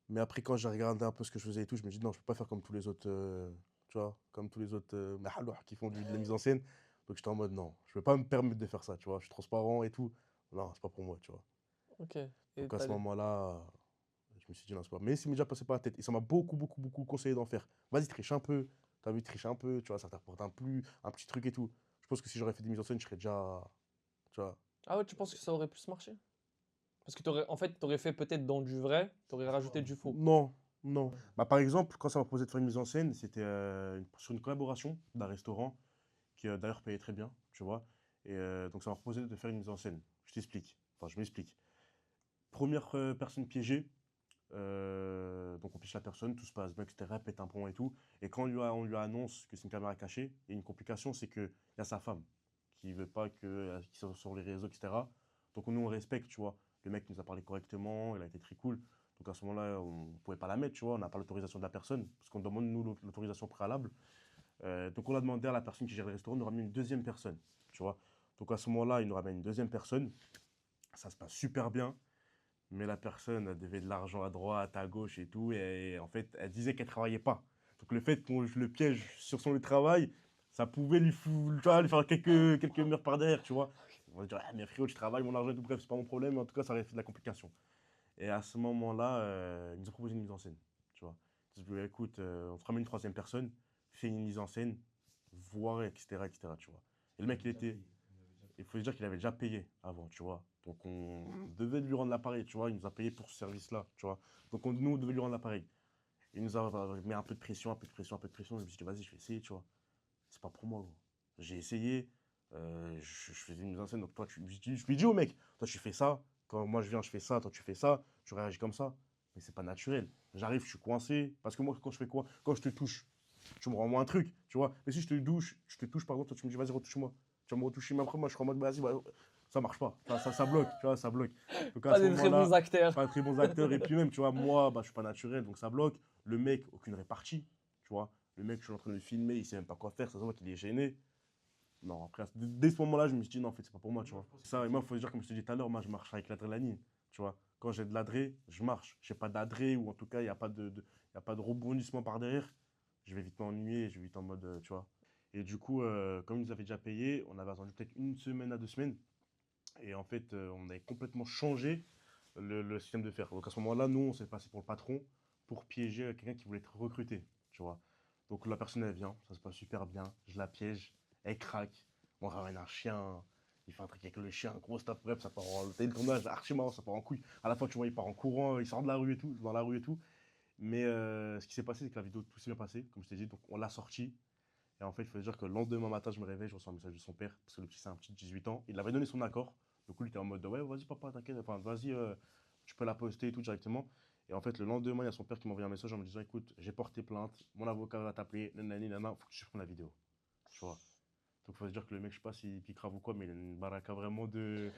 Mais après, quand j'ai regardé un peu ce que je faisais et tout, je me dis non, je peux pas faire comme tous les autres, tu vois, comme tous les autres mahalouh qui font de la mise en scène. Donc j'étais en mode non, je peux pas me permettre de faire ça, tu vois, je suis transparent et tout. Non, c'est pas pour moi, tu vois. Ok. Et Donc à ce moment-là, je me suis dit non, c'est pas. Mais ça m'est déjà passé par la tête et ça m'a beaucoup, beaucoup, beaucoup conseillé d'en faire. Vas-y, triche un peu. T'as vu, triche un peu, tu vois, ça t'apporte un petit truc et tout. Je pense que si j'aurais fait des mises en scène, je serais déjà, tu vois, Ah ouais, tu penses que ça aurait plus marché? Parce que en fait, t'aurais fait peut-être dans du vrai, t'aurais rajouté du faux. Non, non. Bah, par exemple, quand ça m'a proposé de faire une mise en scène, c'était sur une collaboration d'un restaurant qui d'ailleurs payait très bien, tu vois. Et donc ça m'a proposé de faire une mise en scène. Je t'explique. Enfin, je m'explique. Première personne piégée. Donc on piège la personne, tout se passe bien, etc. Pète un plomb et tout. Et quand on lui annonce que c'est une caméra cachée, il y a une complication, c'est qu'il y a sa femme qui veut pas qu'il soit sur les réseaux, etc. Donc nous on respecte, tu vois. Le mec nous a parlé correctement, il a été très cool. Donc à ce moment-là, on ne pouvait pas la mettre, tu vois. On n'a pas l'autorisation de la personne, parce qu'on demande nous l'autorisation préalable. Donc on a demandé à la personne qui gère le restaurant de nous ramener une deuxième personne, tu vois. Donc à ce moment-là, il nous ramène une deuxième personne. Ça se passe super bien. Mais la personne, elle devait de l'argent à droite, à gauche et tout. Et en fait, elle disait qu'elle travaillait pas. Donc le fait qu'on le piège sur son lieu de travail, ça pouvait tu vois, lui faire quelques murs par derrière, tu vois. On va dire, ah, mais frérot, tu travailles, mon argent et tout, bref, c'est pas mon problème. Mais en tout cas, ça aurait fait de la complication. Et à ce moment-là, il nous a proposé une mise en scène, tu vois. Il nous a dit, écoute, on te ramène une troisième personne, fais une mise en scène, voir, etc., etc., tu vois. Et le mec, il faut se dire qu'il avait déjà payé avant, tu vois. Donc on devait lui rendre l'appareil, tu vois. Il nous a payé pour ce service-là, tu vois. Donc nous, on devait lui rendre l'appareil. Il nous a mis un peu de pression, un peu de pression, un peu de pression. Je me suis dit, vas-y, je vais essayer, tu vois. C'est pas pour moi, gros. J'ai essayé, je faisais une mise en scène. Donc toi, je lui dis au mec, toi, tu fais ça. Quand moi, je viens, je fais ça. Toi, tu fais ça. Tu réagis comme ça. Mais c'est pas naturel. J'arrive, je suis coincé. Parce que moi, quand je fais quoi? Quand je te touche, tu me renvoies un truc, tu vois. Mais si je te touche, par contre, toi, tu me dis, vas-y, retouche-moi. Tu vas me retoucher, mais après, moi, je suis en mode, vas-y, ça marche pas. Ça bloque, tu vois, ça bloque. Donc à Pas ce des très bons moment-là, acteurs. pas de très bons acteurs. Et puis même, tu vois, moi, bah, je suis pas naturel, donc ça bloque. Le mec, aucune répartie, tu vois. Le mec, je suis en train de le filmer, il sait même pas quoi faire, ça se voit qu'il est gêné. Non, après, dès ce moment-là, je me suis dit, non, en fait, c'est pas pour moi, tu vois. Ça, et moi, il faut dire, comme je te dis tout à l'heure, moi, je marche avec l'adrénaline, tu vois. Quand j'ai de l'adré, je marche. J'ai pas d'adré, ou en tout cas, il n'y a pas y a pas de rebondissement par derrière. Je vais vite m'ennuyer, je vais vite en mode, tu vois. Et du coup, comme ils nous avaient déjà payé, on avait attendu peut-être une semaine à 2 semaines. Et en fait, on avait complètement changé le système de faire. Donc à ce moment-là, nous, on s'est passé pour le patron pour piéger quelqu'un qui voulait être recruté, tu vois. Donc la personne, elle vient, ça se passe super bien, je la piège, elle craque, on ramène un chien, il fait un truc avec le chien, gros stop bref, ça part en télétournage, archi marrant, ça part en couille. À la fin, tu vois, il part en courant, il sort de la rue et tout, dans la rue et tout. Mais ce qui s'est passé, c'est que la vidéo, tout s'est bien passé, comme je t'ai dit, donc on l'a sorti. Et en fait, il faut dire que le lendemain matin, je me réveille, je reçois un message de son père, parce que le petit, c'est un petit de 18 ans. Il avait donné son accord. Du coup, il était en mode, ouais, vas-y, papa, t'inquiète, enfin, vas-y, tu peux la poster et tout directement. Et en fait, le lendemain, il y a son père qui m'a envoyé un message en me disant, écoute, j'ai porté plainte, mon avocat va t'appeler, nanani, nanana, faut que tu supprimes la vidéo. Tu vois. Donc, il faut se dire que le mec, je sais pas s'il pique grave ou quoi, mais il a une baraka vraiment de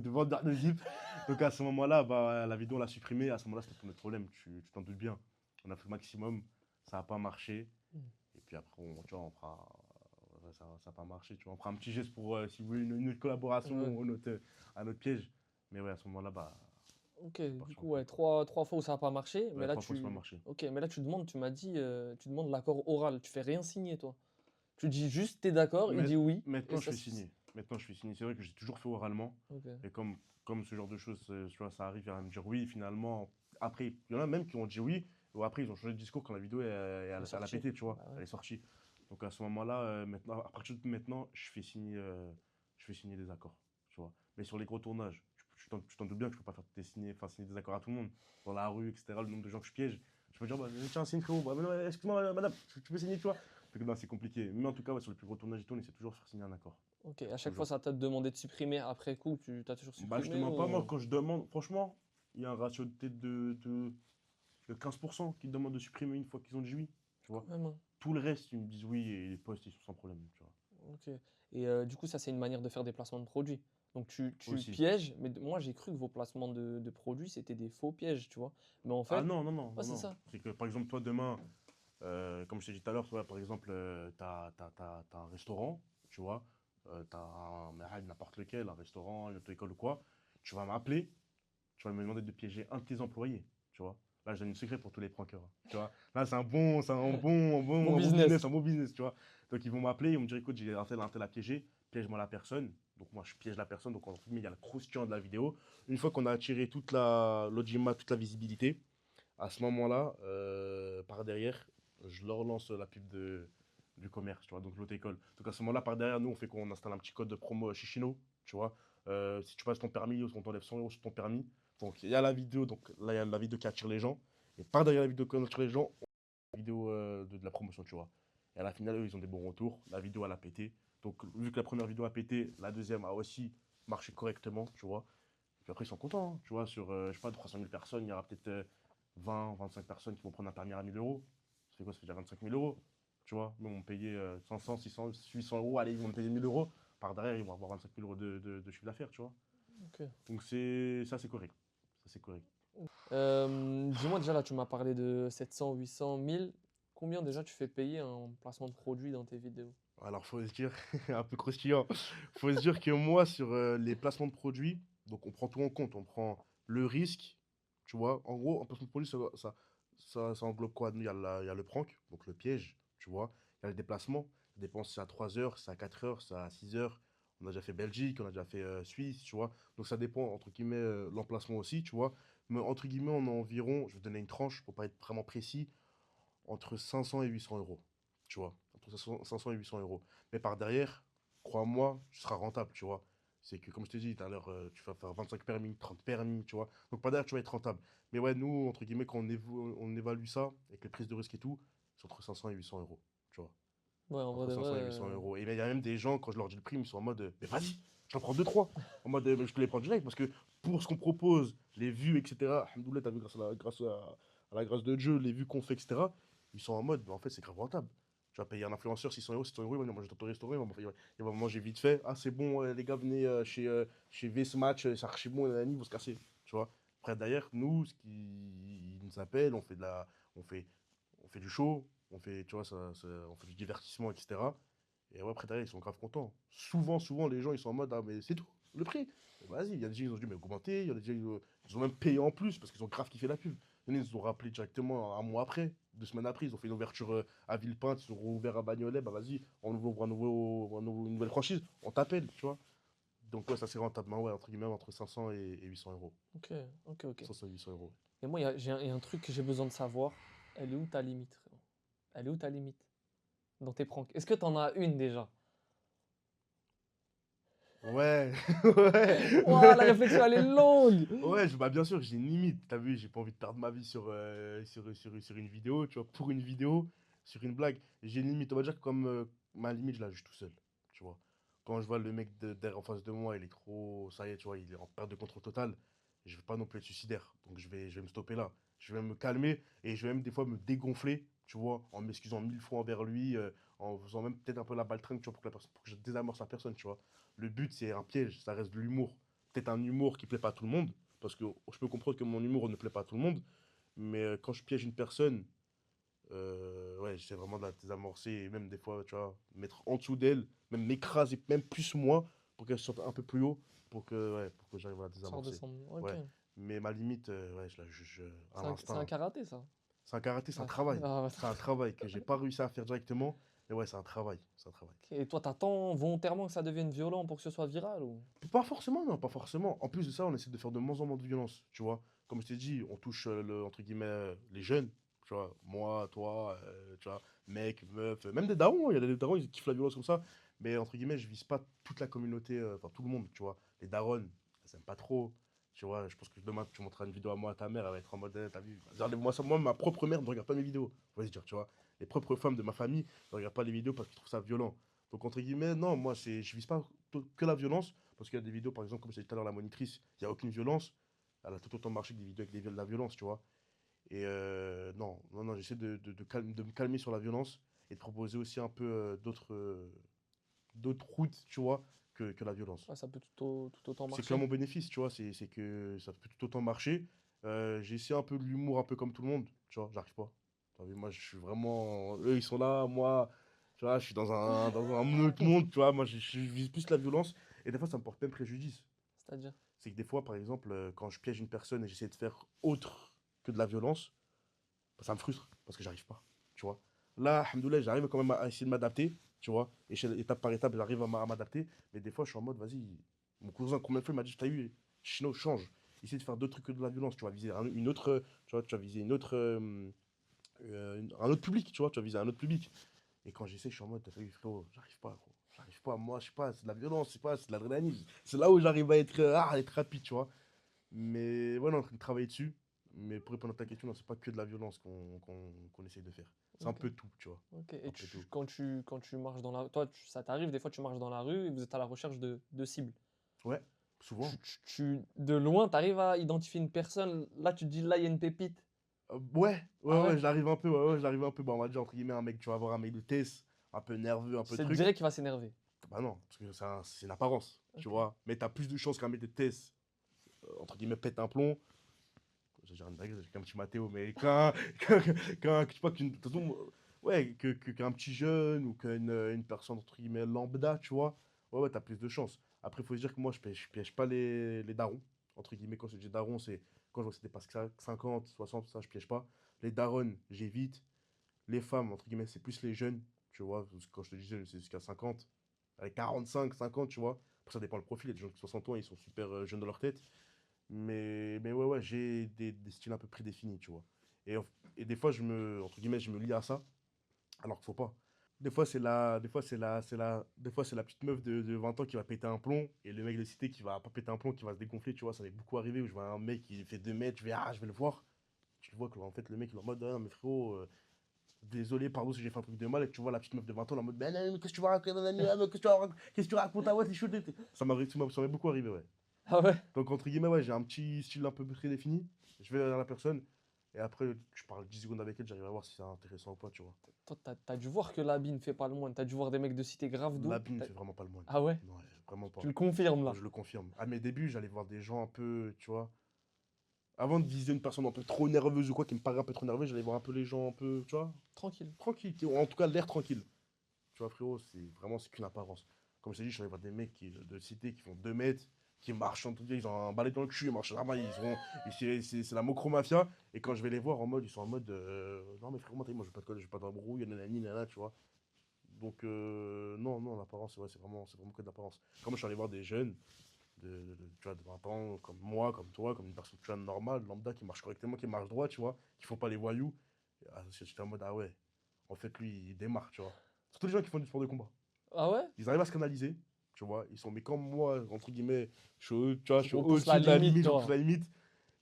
vendeur de zip. Donc, à ce moment-là, bah, la vidéo, on l'a supprimée. À ce moment-là, c'était pour notre problème, tu t'en doutes bien. On a fait le maximum, ça n'a pas marché. Et puis après, tu vois, on fera. Ça n'a pas marché, tu vois. On fera un petit geste pour, si vous voulez, une autre collaboration Ouais. à notre piège. Mais ouais, à ce moment-là, bah, Ok, c'est du parti en coup, couille, ouais, quoi. trois fois où ça n'a pas marché, mais Ouais, là 3 fois, ça n'a pas marché. Ok, mais là tu demandes, tu m'as dit, tu demandes l'accord oral, tu fais rien signer toi. Tu dis juste t'es d'accord, il Mais dit oui, et maintenant, je ça fais se... signer. Maintenant, je fais signer. C'est vrai que j'ai toujours fait oralement. Ok. Et comme ce genre de choses, tu vois, ça arrive à me dire oui, finalement. Après, il y en a même qui ont dit oui, ou après, ils ont changé de discours quand la vidéo, Elle est elle a sortie. pété, tu vois. Bah ouais. Elle est sortie. Donc à ce moment-là, maintenant, à partir de maintenant, je fais signer des accords, tu vois. Mais sur les gros tournages, tu t'en doutes bien que je peux pas faire signer des accords à tout le monde. Dans la rue, etc., le nombre de gens que je piège. Je peux dire, bah, tiens, c'est une frérot. Bah, non, excuse-moi, madame, tu peux signer, tu vois. Donc, non, c'est compliqué. Mais en tout cas, ouais, sur le plus gros tournage et tout, on essaie toujours de faire signer un accord. Ok, à chaque fois Toujours. ça t'a demandé de supprimer après coup, tu t'as toujours Bah, je te supprimé mens pas, moi, ou... quand je demande, franchement, il y a un ratio peut-être de 15% qui demandent de supprimer une fois qu'ils ont dit oui, tu Quand vois. même, hein. Tout le reste, ils me disent oui et les posts, ils sont sans problème, tu vois. Ok. Et du coup, ça c'est une manière de faire des placements de produits. Donc tu Aussi. pièges, mais moi j'ai cru que vos placements de produits c'était des faux pièges, tu vois. Mais en Ah fait, non, non, non, ouais, non, c'est non. ça. C'est que, par exemple, toi, demain, comme je t'ai dit tout à l'heure, toi, par exemple, t'as un restaurant, tu vois, t'as un, n'importe lequel, un restaurant, une auto-école ou quoi, tu vas m'appeler, tu vas me demander de piéger un de tes employés, tu vois. Là, je donne un secret pour tous les prankers, hein, tu vois. Là, Bon un bon business. business, un bon business, tu vois. Donc, ils vont m'appeler, ils vont me dire, écoute, j'ai un tel à piéger, piège-moi la personne. Donc, moi, je piège la personne. Donc, en fait, il y a le croustillant de la vidéo. Une fois qu'on a attiré toute l'audimat, toute la visibilité, à ce moment-là, par derrière, je leur lance la pub du commerce, tu vois, donc l'auto-école. Donc à ce moment-là, par derrière, nous, on fait qu'on installe un petit code de promo Chichino, tu vois. Si tu passes ton permis, on t'enlève 100 euros sur ton permis. Donc il y a la vidéo, donc là il y a la vidéo qui attire les gens. Et par derrière la vidéo qui attire les gens, la vidéo de la promotion, tu vois. Et à la finale, eux, ils ont des bons retours. La vidéo, elle a pété. Donc, vu que la première vidéo a pété, la deuxième a aussi marché correctement, tu vois. Puis après, ils sont contents, hein, tu vois. Sur, je sais pas, 300 000 personnes, il y aura peut-être 20, 25 personnes qui vont prendre un permis à 1000 euros. Ça fait quoi? Ça fait déjà 25 000 euros, tu vois. Nous, on payait 500, 600, 800 euros. Allez, ils vont me payer 1000 euros. Par derrière, ils vont avoir 25 000 euros de chiffre d'affaires, tu vois. Ok. Donc, ça, c'est correct. Ça, c'est correct. Dis-moi déjà là, tu m'as parlé de 700, 800, 1000. Combien déjà tu fais payer un placement de produit dans tes vidéos? Alors, faut se dire, un peu croustillant, faut se dire que moi, sur les placements de produits, donc on prend tout en compte. On prend le risque, tu vois. En gros, un placement de produit, ça englobe quoi? Il y a le prank, donc le piège, tu vois. Il y a les déplacements. Les dépenses, c'est à 3 heures, c'est à 4 heures, c'est à 6 heures. On a déjà fait Belgique, on a déjà fait Suisse, tu vois. Donc ça dépend, entre guillemets, l'emplacement aussi, tu vois. Mais entre guillemets, on a environ, je vais te donner une tranche pour pas être vraiment précis, entre 500 et 800 euros. Tu vois, entre 500 et 800 euros. Mais par derrière, crois-moi, tu seras rentable, tu vois. C'est que, comme je t'ai dit tout à l'heure, tu vas faire 25 permis, 30 permis, tu vois. Donc par derrière, tu vas être rentable. Mais ouais, nous, entre guillemets, quand on évalue ça, avec les prises de risque et tout, c'est entre 500 et 800 euros, tu vois. Ouais, en vrai Entre de vrai. 500 et 800 euros. Et il y a même des gens, quand je leur dis le prix, ils sont en mode, mais vas-y, j'en prends deux trois. En mode, je te les prends direct, parce que pour ce qu'on propose, les vues, etc., alhamdoulilah, t'as vu, à la grâce de Dieu, les vues qu'on fait, etc., ils sont en mode, en fait, c'est grave rentable. Tu vas payer un influenceur 600 euros, 700 euros, il va venir manger dans ton restaurant, il va manger vite fait. Ah, c'est bon, les gars, venez chez VS Match, c'est archi bon, ils vont se casser. Tu vois. Après, d'ailleurs, nous, ce qui ils nous appellent, on fait, on fait du show, on fait, tu vois, on fait du divertissement, etc. Et ouais, après, derrière, ils sont grave contents. Souvent, les gens, ils sont en mode, ah, mais c'est tout, le prix. Vas-y, il y a des gens, ils ont dû mais augmenter, il y a des gens, ils ont même payé en plus parce qu'ils ont grave kiffé la pub. Il y en a, ils nous ont rappelé directement un mois après, 2 semaines après, ils ont fait une ouverture à Villepinte, ils ont rouvert à Bagnolet, bah vas-y, on ouvre une nouvelle franchise, on t'appelle, tu vois. Donc ouais, ça c'est rentable, ouais, entre guillemets, entre 500 et 800 euros. Ok, ok, ok. 500 et 800 euros. Et moi, il y a un truc que j'ai besoin de savoir. Elle est où ta limite, frérot? Elle est où ta limite dans tes pranks? Est-ce que t'en as une déjà? Ouais, ouais, Ouah, la ouais. réflexion, elle est longue! Ouais, bah bien sûr, j'ai une limite. T'as vu, j'ai pas envie de perdre ma vie sur une vidéo, tu vois, pour une vidéo, sur une blague. J'ai une limite. On va dire que comme ma limite, je la juge tout seul, tu vois. Quand je vois le mec derrière en face de moi, il est trop. Ça y est, tu vois, il est en perte de contrôle totale. Je vais pas non plus être suicidaire. Donc je vais me stopper là. Je vais me calmer et je vais même des fois me dégonfler, tu vois, en m'excusant 1000 fois envers lui, en faisant même peut-être un peu la baltringue, tu vois, pour que je désamorce la personne, tu vois. Le but, c'est un piège, ça reste de l'humour. Peut-être un humour qui plaît pas à tout le monde, parce que je peux comprendre que mon humour ne plaît pas à tout le monde, mais quand je piège une personne, ouais, j'essaie vraiment de la désamorcer et même des fois, tu vois, mettre en dessous d'elle, même m'écraser, même plus moi, pour qu'elle sorte un peu plus haut, pour que j'arrive à la Sans désamorcer. redescendre. Ok. Ouais, mais ma limite, ouais, je la juge à C'est un l'instinct. karaté, ça. C'est un karaté, c'est un Ouais. travail. Ah, ouais. C'est un travail que j'ai pas réussi à faire directement, mais ouais, c'est un travail. C'est un travail. Ok. Et toi, t'attends volontairement que ça devienne violent pour que ce soit viral ou? Pas forcément, non, pas forcément. En plus de ça, on essaie de faire de moins en moins de violence, tu vois. Comme je t'ai dit, on touche, entre guillemets, les jeunes, tu vois. Moi, toi, tu vois, mec, meuf, même des darons, il y a des darons, ils kiffent la violence comme ça. Mais entre guillemets, je vise pas toute la communauté, enfin tout le monde, tu vois. Les darons, elles aiment pas trop, tu vois. Je pense que demain, tu montreras une vidéo à moi, à ta mère, elle va être en mode, t'as vu, regardez-moi ça, moi, ma propre mère ne regarde pas mes vidéos, on va se dire, tu vois. Les propres femmes de ma famille ne regardent pas les vidéos parce qu'ils trouvent ça violent. Donc, entre guillemets, non, moi, je vise pas que la violence. Parce qu'il y a des vidéos, par exemple, comme je disais tout à l'heure, la monitrice, il n'y a aucune violence. Elle a tout autant marché que des vidéos avec de la violence, tu vois. Et non, j'essaie de me calmer sur la violence et de proposer aussi un peu d'autres routes, tu vois, que la violence. Ouais, ça peut tout autant C'est que là marcher. mon bénéfice, tu vois, c'est que ça peut tout autant marcher. J'ai essayé un peu de l'humour, un peu comme tout le monde, tu vois, j'arrive pas. T'as vu, moi, je suis vraiment. Eux, ils sont là, moi, tu vois, je suis dans un autre monde, tu vois, moi, je vise plus la violence et des fois, ça me porte même préjudice. C'est-à-dire? C'est que des fois, par exemple, quand je piège une personne et j'essaie de faire autre que de la violence, bah, ça me frustre parce que j'arrive pas, tu vois. Là, alhamdoulilah, j'arrive quand même à essayer de m'adapter, tu vois. Étape par étape, j'arrive à m'adapter. Mais des fois, je suis en mode, vas-y, mon cousin, combien de fois il m'a dit, t'as eu, Chino, change. Essaye de faire d'autres trucs que de la violence, tu vas viser une autre, tu vois, tu vas viser un autre public, tu vois, tu vas viser un autre public. Et quand j'essaie, je suis en mode, t'as vu, frérot, j'arrive pas, gros. J'arrive pas, moi, je sais pas, c'est de la violence, c'est pas, c'est de l'adrénaline. C'est là où j'arrive à être rapide, tu vois. Mais ouais, on est en train de travailler dessus. Mais pour répondre à ta question, non, c'est pas que de la violence qu'on essaye de faire. C'est un Ok, peu tout, tu vois. ok. Un Et peu tout. quand tu marches dans la... Toi, ça t'arrive, des fois, tu marches dans la rue et vous êtes à la recherche de cibles. Ouais, souvent. De loin, tu arrives à identifier une personne. Là, tu te dis, là, il y a une pépite. Ah Ouais, ouais? j'arrive un peu, j'arrive un peu. Bon, on va dire, entre guillemets, un mec, tu vas voir un mec de test, un peu nerveux, un peu C'est truc. direct qu'il va s'énerver. Bah non, parce que c'est une apparence, tu Ok. vois. Mais t'as plus de chances qu'un mec de test, entre guillemets, pète un plomb. J'ai dire une blague, j'ai qu'un petit Mathéo, mais je sais pas, de toute façon, ouais, qu'un petit jeune ou une personne, entre guillemets, lambda, tu vois. Ouais, t'as plus de chances. Après, il faut se dire que moi, je piège pas les darons. Entre guillemets, quand je dis daron, c'est quand je vois que c'est dépasse 50, 60, ça, je piège pas. Les darons, j'évite. Les femmes, entre guillemets, c'est plus les jeunes, tu vois. Parce que quand je te disais, c'est jusqu'à 50, avec 45, 50, tu vois. Après, ça dépend le profil. Il y a des gens qui ont 60 ans, ils sont super jeunes dans leur tête. Mais ouais, j'ai des styles un peu prédéfinis, tu vois. Et, et des fois, entre guillemets, je me lie à ça, alors qu'il faut pas. Des fois, c'est la petite meuf de 20 ans qui va péter un plomb, et le mec de cité qui va pas péter un plomb, qui va se dégonfler, tu vois. Ça m'est beaucoup arrivé où je vois un mec qui fait 2 mètres, je vais le voir. Tu le vois que, en fait, le mec, il est en mode, ah, mais frérot, désolé, pardon si j'ai fait un truc de mal, et tu vois la petite meuf de 20 ans, en mode, ben non, mais qu'est-ce que tu vas raconter, nanani, ah, mais qu'est-ce que tu racontes, ah ouais, t'es chaud, ça m'est beaucoup arrivé, ouais. Ah ouais? Donc, entre guillemets, ouais, j'ai un petit style un peu prédéfini. Je vais vers la personne. Et après, je parle 10 secondes avec elle, j'arrive à voir si c'est intéressant ou pas, tu vois. Toi, t'as dû voir que l'habit ne fait pas le moine. T'as dû voir des mecs de cité grave doux. L'habit ne fait vraiment pas le moine. Ah ouais? Non, vraiment Tu pas. le confirmes Moi, là. je le confirme. À mes débuts, j'allais voir des gens un peu, tu vois. Avant de viser une personne un peu trop nerveuse ou quoi, qui me paraît un peu trop nerveuse, j'allais voir un peu les gens un peu, tu vois, Tranquille. tranquille. Ou en tout cas, l'air tranquille. Tu vois, frérot, c'est qu'une apparence. Comme je t'ai dit, je suis allé voir des mecs de cité qui font 2 mètres, qui marchent, en tout cas, ils ont un balai dans le cul, ils marchent là-bas, c'est la mocro-mafia. Et quand je vais les voir en mode, ils sont en mode, non, mais frérot, moi, je veux pas de colle, je veux pas d'embrouille, nanani, nanana, tu vois. Donc, non, non, l'apparence, ouais, c'est vraiment que de l'apparence. Quand moi, je suis allé voir des jeunes, tu vois, de 20 ans, comme moi, comme toi, comme une personne, tu vois, normale, lambda, qui marche correctement, qui marche droit, tu vois, qui font pas les voyous. J'étais en mode, ah ouais, en fait, lui, il démarre, tu vois. Surtout les gens qui font du sport de combat. Ah ouais? Ils arrivent à se canaliser, tu vois. Ils sont, mais comme moi, entre guillemets, tu vois, je Tu suis repousses la au-dessus de la limite, limite, je repousse toi. la limite.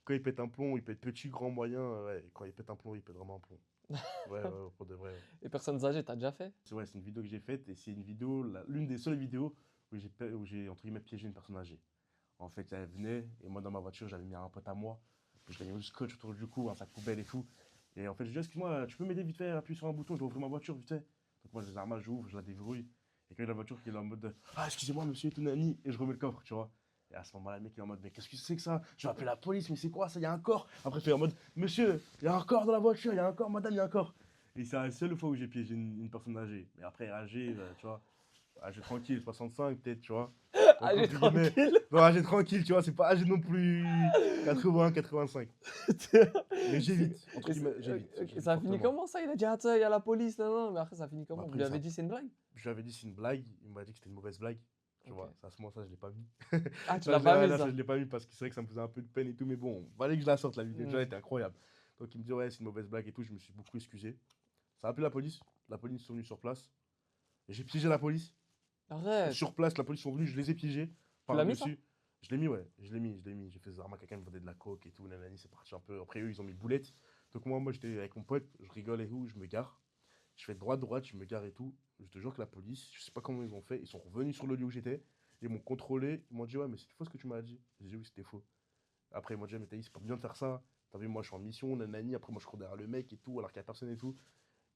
Quand ils pètent un plomb, ils pètent petit, grand, moyen. Ouais, quand ils pètent un plomb, ils pètent vraiment un plomb. Ouais, pour de vrai. Ouais. Les personnes âgées, t'as déjà fait? C'est une vidéo que j'ai faite et c'est une vidéo, l'une des seules vidéos où j'ai, entre guillemets, piégé une personne âgée. En fait, elle venait et moi, dans ma voiture, j'avais mis un pote à moi. Je l'avais mis du scotch autour du cou, un sac poubelle et tout. Et en fait, je lui dis, excuse-moi, tu peux m'aider vite fait, appuyer sur un bouton, je vais ouvrir ma voiture vite fait. Donc moi, je les arme, j'ouvre, je la débrouille. Et quand il y a la voiture qui est là en mode, ah, excusez-moi, monsieur, tout nani, et je remets le coffre, tu vois. Et à ce moment-là, le mec il est en mode, mais qu'est-ce que c'est que ça? Je vais appeler la police, mais c'est quoi ça? Il y a un corps. Après, il fait en mode, monsieur, il y a un corps dans la voiture, il y a un corps, madame, il y a un corps. Et c'est la seule fois où j'ai piégé une personne âgée. Mais après, âgée, tu vois, âgé tranquille, 65 peut-être, tu vois. Donc, Allez, entre guillemets, tranquille. non, âgé tranquille, tu vois, c'est pas âgé non plus 80, 85. Mais j'évite, entre Et guillemets, j'évite. J'évite ça a fini fortement. comment ça? Il a dit, ah, tiens, il y a la police, non, non. Mais après, ça a fini Bah, comment? Vous après, lui avez dit, c'est une blague? je lui avais dit c'est une blague, il m'a dit que c'était une mauvaise blague. Tu Ok. vois, ça, à ce moment, ça, je l'ai pas mis. Ah, tu Ça, l'as pas mis, je ça? l'ai pas mis parce que c'est vrai que ça me faisait un peu de peine et tout, mais bon, fallait que je la sorte, la vidéo, déjà, elle Hmm. était incroyable. Donc, il me dit, ouais, c'est une mauvaise blague et tout, je me suis beaucoup excusé. Ça a appelé la police sont venus sur place, et j'ai piégé la police. Arrête. Sur place, la police sont venus, je les ai piégés Tu l'as mis, ça? par-dessus. Je l'ai mis, ouais, je l'ai mis. J'ai fait Zarma, quelqu'un me vendait de la coke et tout, nanani, c'est parti un peu. Après, eux, ils ont mis boulette. Donc, moi, j'étais avec mon pote, je rigole et tout, je me gare. Je fais droite, je me gare et tout. Je te jure que la police, je sais pas comment ils ont fait, ils sont revenus sur le lieu où j'étais. Ils m'ont contrôlé, ils m'ont dit, ouais, mais c'était faux ce que tu m'as dit. J'ai dit, oui, c'était faux. Après, ils m'ont dit, mais t'as dit, c'est pas bien de faire ça. T'as vu, moi, je suis en mission, nanani. Après, moi, je cours derrière le mec et tout, alors qu'il y a personne et tout.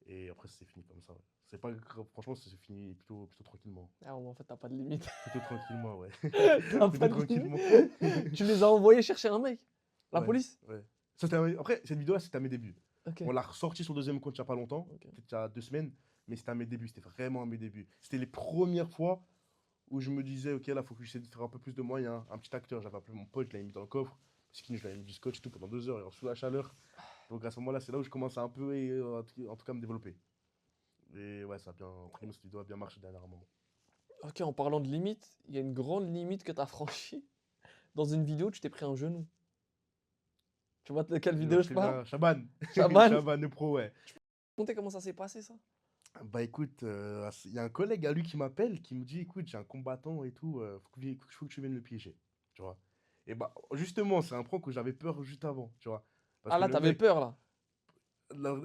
Et après, c'est fini comme ça, ouais. C'est pas grave, franchement, c'est fini plutôt tranquillement. Ah, en fait, t'as pas de limite. Plutôt tranquillement, ouais. T'as Plutôt pas de limite. tranquillement. Tu les as envoyés chercher un mec? La Ouais, police? ouais. Après, cette vidéo-là, c'était à mes débuts. Ok. On l'a ressorti sur le deuxième compte il y a pas longtemps, Ok. peut-être il y a 2 semaines, mais c'était à mes débuts, c'était vraiment à mes débuts. C'était les premières fois où je me disais, ok, là, faut que j'essaie de faire un peu plus de moyens. Un petit acteur, j'avais appelé mon pote, je l'avais mis dans le coffre. Parce que je l'avais mis du scotch et tout pendant 2 heures, et sous la chaleur. Donc à ce moment-là, c'est là où je commence un peu, en tout cas, à me développer. Et ouais, ça a bien, entre guillemets, cette vidéo a bien marché dernièrement. Ok, en parlant de limite, il y a une grande limite que t'as franchie. Dans une vidéo, tu t'es pris un genou. Tu vois de quelle vidéo je Très parle? bien, Chaban. Chaman? Chaban, le pro, ouais. Racontez comment ça s'est passé, ça? Bah écoute, il y a un collègue à lui qui m'appelle, qui me dit, écoute, j'ai un combattant et tout, faut que tu viennes le piéger, tu vois. Et bah justement, c'est un prank que j'avais peur juste avant, tu vois. Parce Ah que là, le t'avais mec, peur là.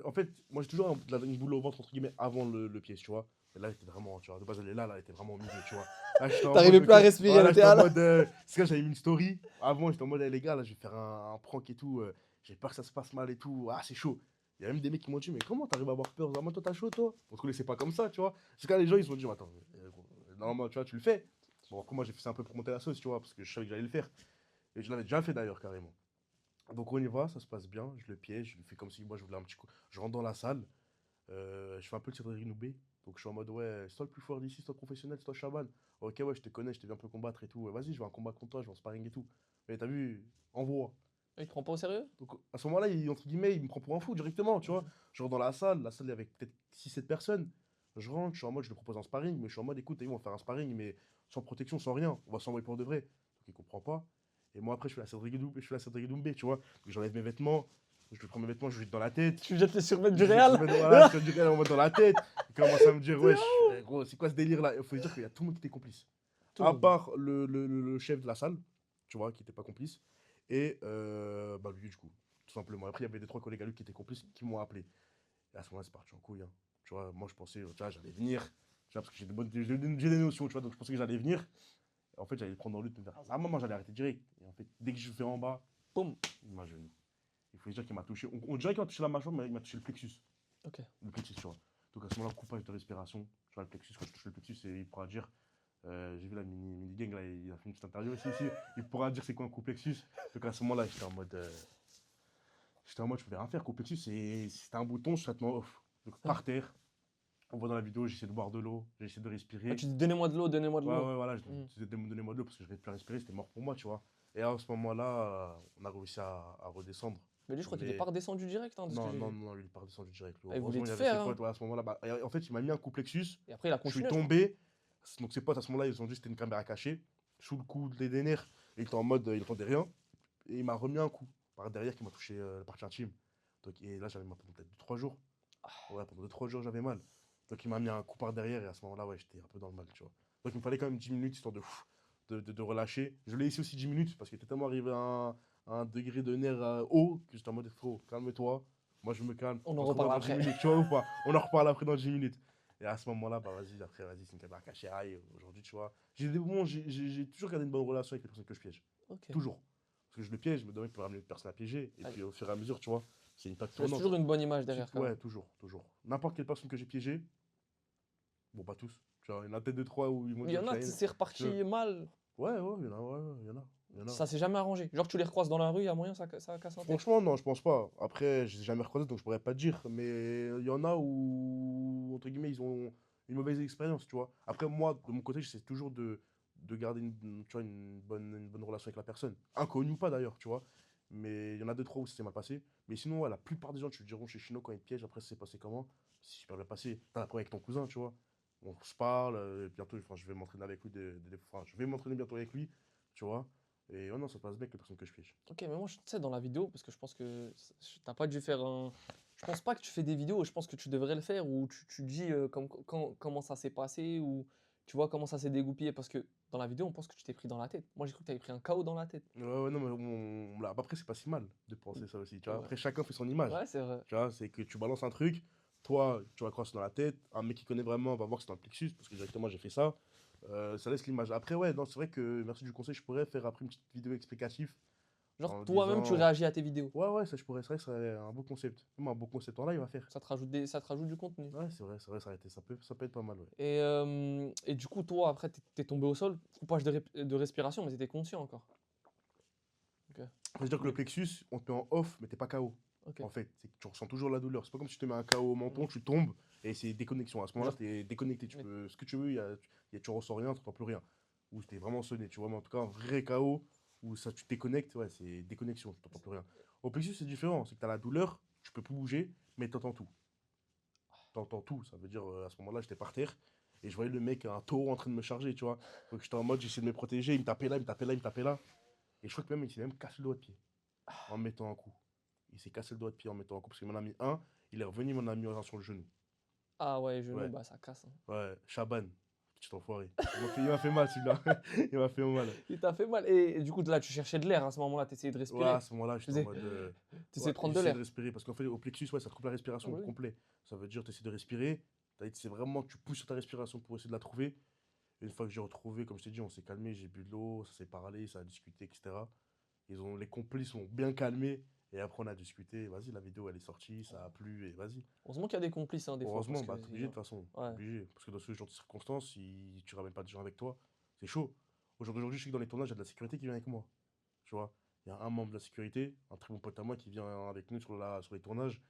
en fait, moi j'ai toujours une boule au ventre, entre guillemets, avant le piège, tu vois. Mais là, elle était vraiment, tu vois, de base, elle est là, elle était vraiment au milieu, tu vois. Là, j'étais en mode, T'arrivais ok, plus à respirer, elle voilà, était j'étais en là. mode, c'est quand j'avais mis une story, avant, j'étais en mode, eh, les gars, là, je vais faire un prank et tout, j'ai peur que ça se passe mal et tout, ah, c'est chaud. Il y a même des mecs qui m'ont dit, mais comment t'arrives à avoir peur? Ah, moi, toi, t'as chaud, toi? On te connaissait pas comme ça, tu vois. C'est quand les gens, ils se sont dit, mais attends, gros, normalement, tu vois, tu le fais. Bon, après, moi, j'ai fait ça un peu pour monter la sauce, tu vois, parce que je savais que j'allais le faire. Et je l'avais déjà fait d'ailleurs, carrément. Donc, on y va, ça se passe bien, je le piège, je lui fais comme si moi, je voulais un petit coup. Je rentre dans la salle. Je fais un peu le Cédric Noubé. Donc je suis en mode, ouais, c'est toi le plus fort d'ici, c'est toi le professionnel, c'est toi Chaban. Ok, ouais, je te connais, je t'ai vu un peu combattre et tout. Ouais, vas-y, je vais un combat contre toi, je vais en sparring et tout. Mais t'as vu, envoie. Il te prend pas au sérieux? Donc à ce moment-là, entre guillemets, il me prend pour un fou directement, tu vois. Mhm. Je rentre dans la salle, il y avait peut-être 6 7 personnes. Je rentre, je suis en mode, je lui propose un sparring, mais je suis en mode, écoute, t'as vu, on va faire un sparring, mais sans protection, sans rien. On va s'envoyer pour de vrai. Donc il comprend pas. Et moi, après, je fais la Cédric Doumbé, tu vois. Donc j'enlève mes vêtements, je lui prends mes vêtements, je lui jette dans la tête. Tu jettes les survêtements du Je vais te Real? remettre, voilà, je te dirais, on va dans la tête. Il commence à me dire, wesh, gros, c'est quoi ce délire-là? Il faut dire qu'il y a tout le monde qui était complice. Tout le À monde. part le chef de la salle, tu vois, qui n'était pas complice. Et bah, lui, du coup, tout simplement. Après, il y avait des trois collègues à lui qui étaient complices qui m'ont appelé. Et à ce moment-là, c'est parti en couille, hein. Tu vois, moi, je pensais, tu vois, j'allais venir. Tu vois, parce que j'ai des notions, tu vois, donc je pensais que j'allais venir. Et en fait, j'allais le prendre en lutte, me faire. Ah, maman, j'allais arrêter direct. Et en fait, dès que je fais en bas, Boum. il m'a genou. Il faut dire qu'il m'a touché. On dirait qu'il m'a touché la mâchoire, mais il m'a touché le plexus. Ok. Le plexus, tu vois. Donc à ce moment-là, coupage de respiration. Tu vois, le plexus, quand je touche le plexus, il pourra dire. J'ai vu la mini gang, là, il a fait une petite interview ici. Il pourra dire c'est quoi un coup plexus. Donc à ce moment-là, j'étais en mode. Je pouvais rien faire. Coup plexus, c'était un bouton, je traitement off. Donc Ouais. par terre, on voit dans la vidéo, j'essaie de boire de l'eau, j'essaie de Ah, respirer. tu dis donnez-moi de l'eau, donnez-moi de Ouais, l'eau. ouais, voilà, je Mhm. disais donnez-moi de l'eau parce que je n'arrivais plus à respirer, c'était mort pour moi, tu vois. Et à ce moment-là, on a réussi à redescendre. Mais lui, je crois qu'il est pas Mais redescendu direct, hein, de ce que non, j'ai non, vu. non, lui, il est pas redescendu direct. Lui. Ah, il voulait Heureusement, il te y avait faire, ses hein. potes ouais, à ce moment-là. Bah, et en fait, il m'a mis un coup plexus. Et après, il a Je suis continué, je crois. tombé. Donc, ses potes, à ce moment-là, ils ont dit que c'était une caméra cachée. Sous le coup des nerfs. Il était en mode, il entendait rien. Et il m'a remis un coup par derrière qui m'a touché la partie intime. Donc, et là, j'avais mal pendant peut-être 2 3 jours. Ouais, pendant 2 3 jours, j'avais mal. Donc, il m'a mis un coup par derrière. Et à ce moment-là, ouais, j'étais un peu dans le mal, tu vois. Donc, il me fallait quand même 10 minutes histoire de relâcher. Je l'ai laissé aussi 10 minutes parce qu'il était tellement arrivé à un degré de nerf haut que j'étais en mode, frérot, calme-toi. Moi, je me calme. On en On se revoit reparle dans 10 après. minutes, tu vois ou pas? On en reparle après dans 10 minutes. Et à ce moment-là, bah vas-y, après, vas-y, c'est une caméra cachée. Aïe, aujourd'hui, tu vois. J'ai des moments, j'ai toujours gardé une bonne relation avec les personnes que je piège. Ok. Toujours. Parce que je le piège, je me demande pour ramener une personne à piéger. Et Allez. puis au fur et à mesure, tu vois, c'est une plaque Tu laisses tournante. toujours une bonne image derrière, quand Ouais, même. toujours, toujours. N'importe quelle personne que j'ai piégée, bon, pas tous. Tu vois, il y en a peut-être deux, trois où ils m'ont Il dit, y en ok, a, c'est tu veux. reparti mal. Ouais, ouais, il y en a, ouais, ouais, il y en a. Il y en a. Ça s'est jamais arrangé. Genre, tu les recroises dans la rue, il y a moyen, ça casse un tête. Franchement, non, je pense pas. Après, je les ai jamais recroisés, donc je pourrais pas te dire. Mais il y en a où, entre guillemets, ils ont une mauvaise expérience, tu vois. Après, moi, de mon côté, j'essaie toujours de garder tu vois, une bonne relation avec la personne. Inconnue ou pas, d'ailleurs, tu vois. Mais il y en a deux, trois où ça s'est mal passé. Mais sinon, ouais, la plupart des gens, tu le diront chez Chino, quand ils te piègent, après, ça s'est passé comment? C'est super bien passé. T'as un problème avec ton cousin, tu vois. On se parle, bientôt, enfin, je vais m'entraîner avec lui, enfin, je vais m'entraîner bientôt avec lui, tu vois. Et ouais, non, ça se passe bien avec les personnes que je piège. Ok, mais moi, tu sais, dans la vidéo, parce que je pense que t'as pas dû faire un. Je pense pas que tu fais des vidéos, et je pense que tu devrais le faire, où tu dis comment ça s'est passé, ou tu vois comment ça s'est dégoupillé, parce que dans la vidéo, on pense que tu t'es pris dans la tête. Moi, j'ai cru que t'avais pris un KO dans la tête. Ouais, ouais, non, mais après, c'est pas si mal de penser ça aussi. Tu vois, Ouais, après, chacun fait son image. ouais, c'est vrai. Tu vois, c'est que tu balances un truc, toi, tu vas croire que c'est dans la tête, un mec qui connaît vraiment va voir que c'est dans le plexus, parce que directement, j'ai fait ça. Ça laisse l'image. Après, ouais, non, c'est vrai que, merci du conseil, je pourrais faire après une petite vidéo explicative Genre, en toi-même, tu disant. réagis à tes vidéos. Ouais, ouais, ça, je pourrais, c'est vrai que ça serait un beau concept. Même un beau concept en live à faire. Ça te rajoute du contenu. Ouais, c'est vrai, ça peut être pas mal, ouais. Et du coup, toi, après, t'es tombé au sol, coupage de respiration, mais t'étais conscient encore. Ok. C'est-à-dire que le Mais, plexus, on te met en off, mais t'es pas KO. ok. En fait, c'est que tu ressens toujours la douleur. C'est pas comme si tu te mets un KO au menton, Mhm. tu tombes et c'est déconnexion. À ce moment-là, Genre, t'es déconnecté. Tu mais peux, ce que tu veux, tu ressens rien, tu n'entends plus rien. Ou t'es vraiment sonné, tu vois. Mais en tout cas, un vrai KO où ça, tu te déconnectes, ouais, c'est déconnexion, tu n'entends plus rien. Au plexus, c'est différent. C'est que tu as la douleur, tu peux plus bouger, mais tu entends tout. Tu entends tout. Ça veut dire, à ce moment-là, j'étais par terre et je voyais le mec, un taureau en train de me charger, tu vois. Donc j'étais en mode, j'essayais de me protéger. Il me tapait là, il me tapait là, il me tapait là. Et je crois que même, il s'est même cassé le doigt de pied en mettant un coup. Il s'est cassé le doigt de pied en mettant un coup parce qu'il m'en a mis un, il est revenu, il m'en a mis un sur le genou. Ah ouais, genou, Ouais, bah ça casse, hein. ouais, Chaban, petit enfoiré. Il m'a fait mal celui-là. Il m'a fait mal. Il t'a fait mal. Et du coup, là, tu cherchais de l'air à ce moment-là, tu essayais de Ouais, à respirer. ce moment-là, Tu j'étais en faisais... mode. Tu essayais Ouais, de prendre de j'essaie de l'air. respirer parce qu'en fait, au plexus, ouais, ça te coupe la Ah respiration bah oui. complet. Ça veut dire que tu essaies de respirer. C'est vraiment, tu pousses sur ta respiration pour essayer de la trouver. Et une fois que j'ai retrouvé, comme je t'ai dit, on s'est calmé, j'ai bu de l'eau, ça s'est parlé, ça a discuté, etc. Les complices ont bien calmé. Et après, on a discuté. Vas-y, la vidéo, elle est sortie, ça a plu, et vas-y. Heureusement qu'il y a des complices, hein, des fois, parce Heureusement, que... bah, t'es obligé de toute façon. T'es Ouais. obligé. Parce que dans ce genre de circonstances, si tu ramènes pas de gens avec toi, c'est chaud. Aujourd'hui, je sais que dans les tournages, il y a de la sécurité qui vient avec moi. Tu vois, il y a un membre de la sécurité, un très bon pote à moi qui vient avec nous sur les tournages,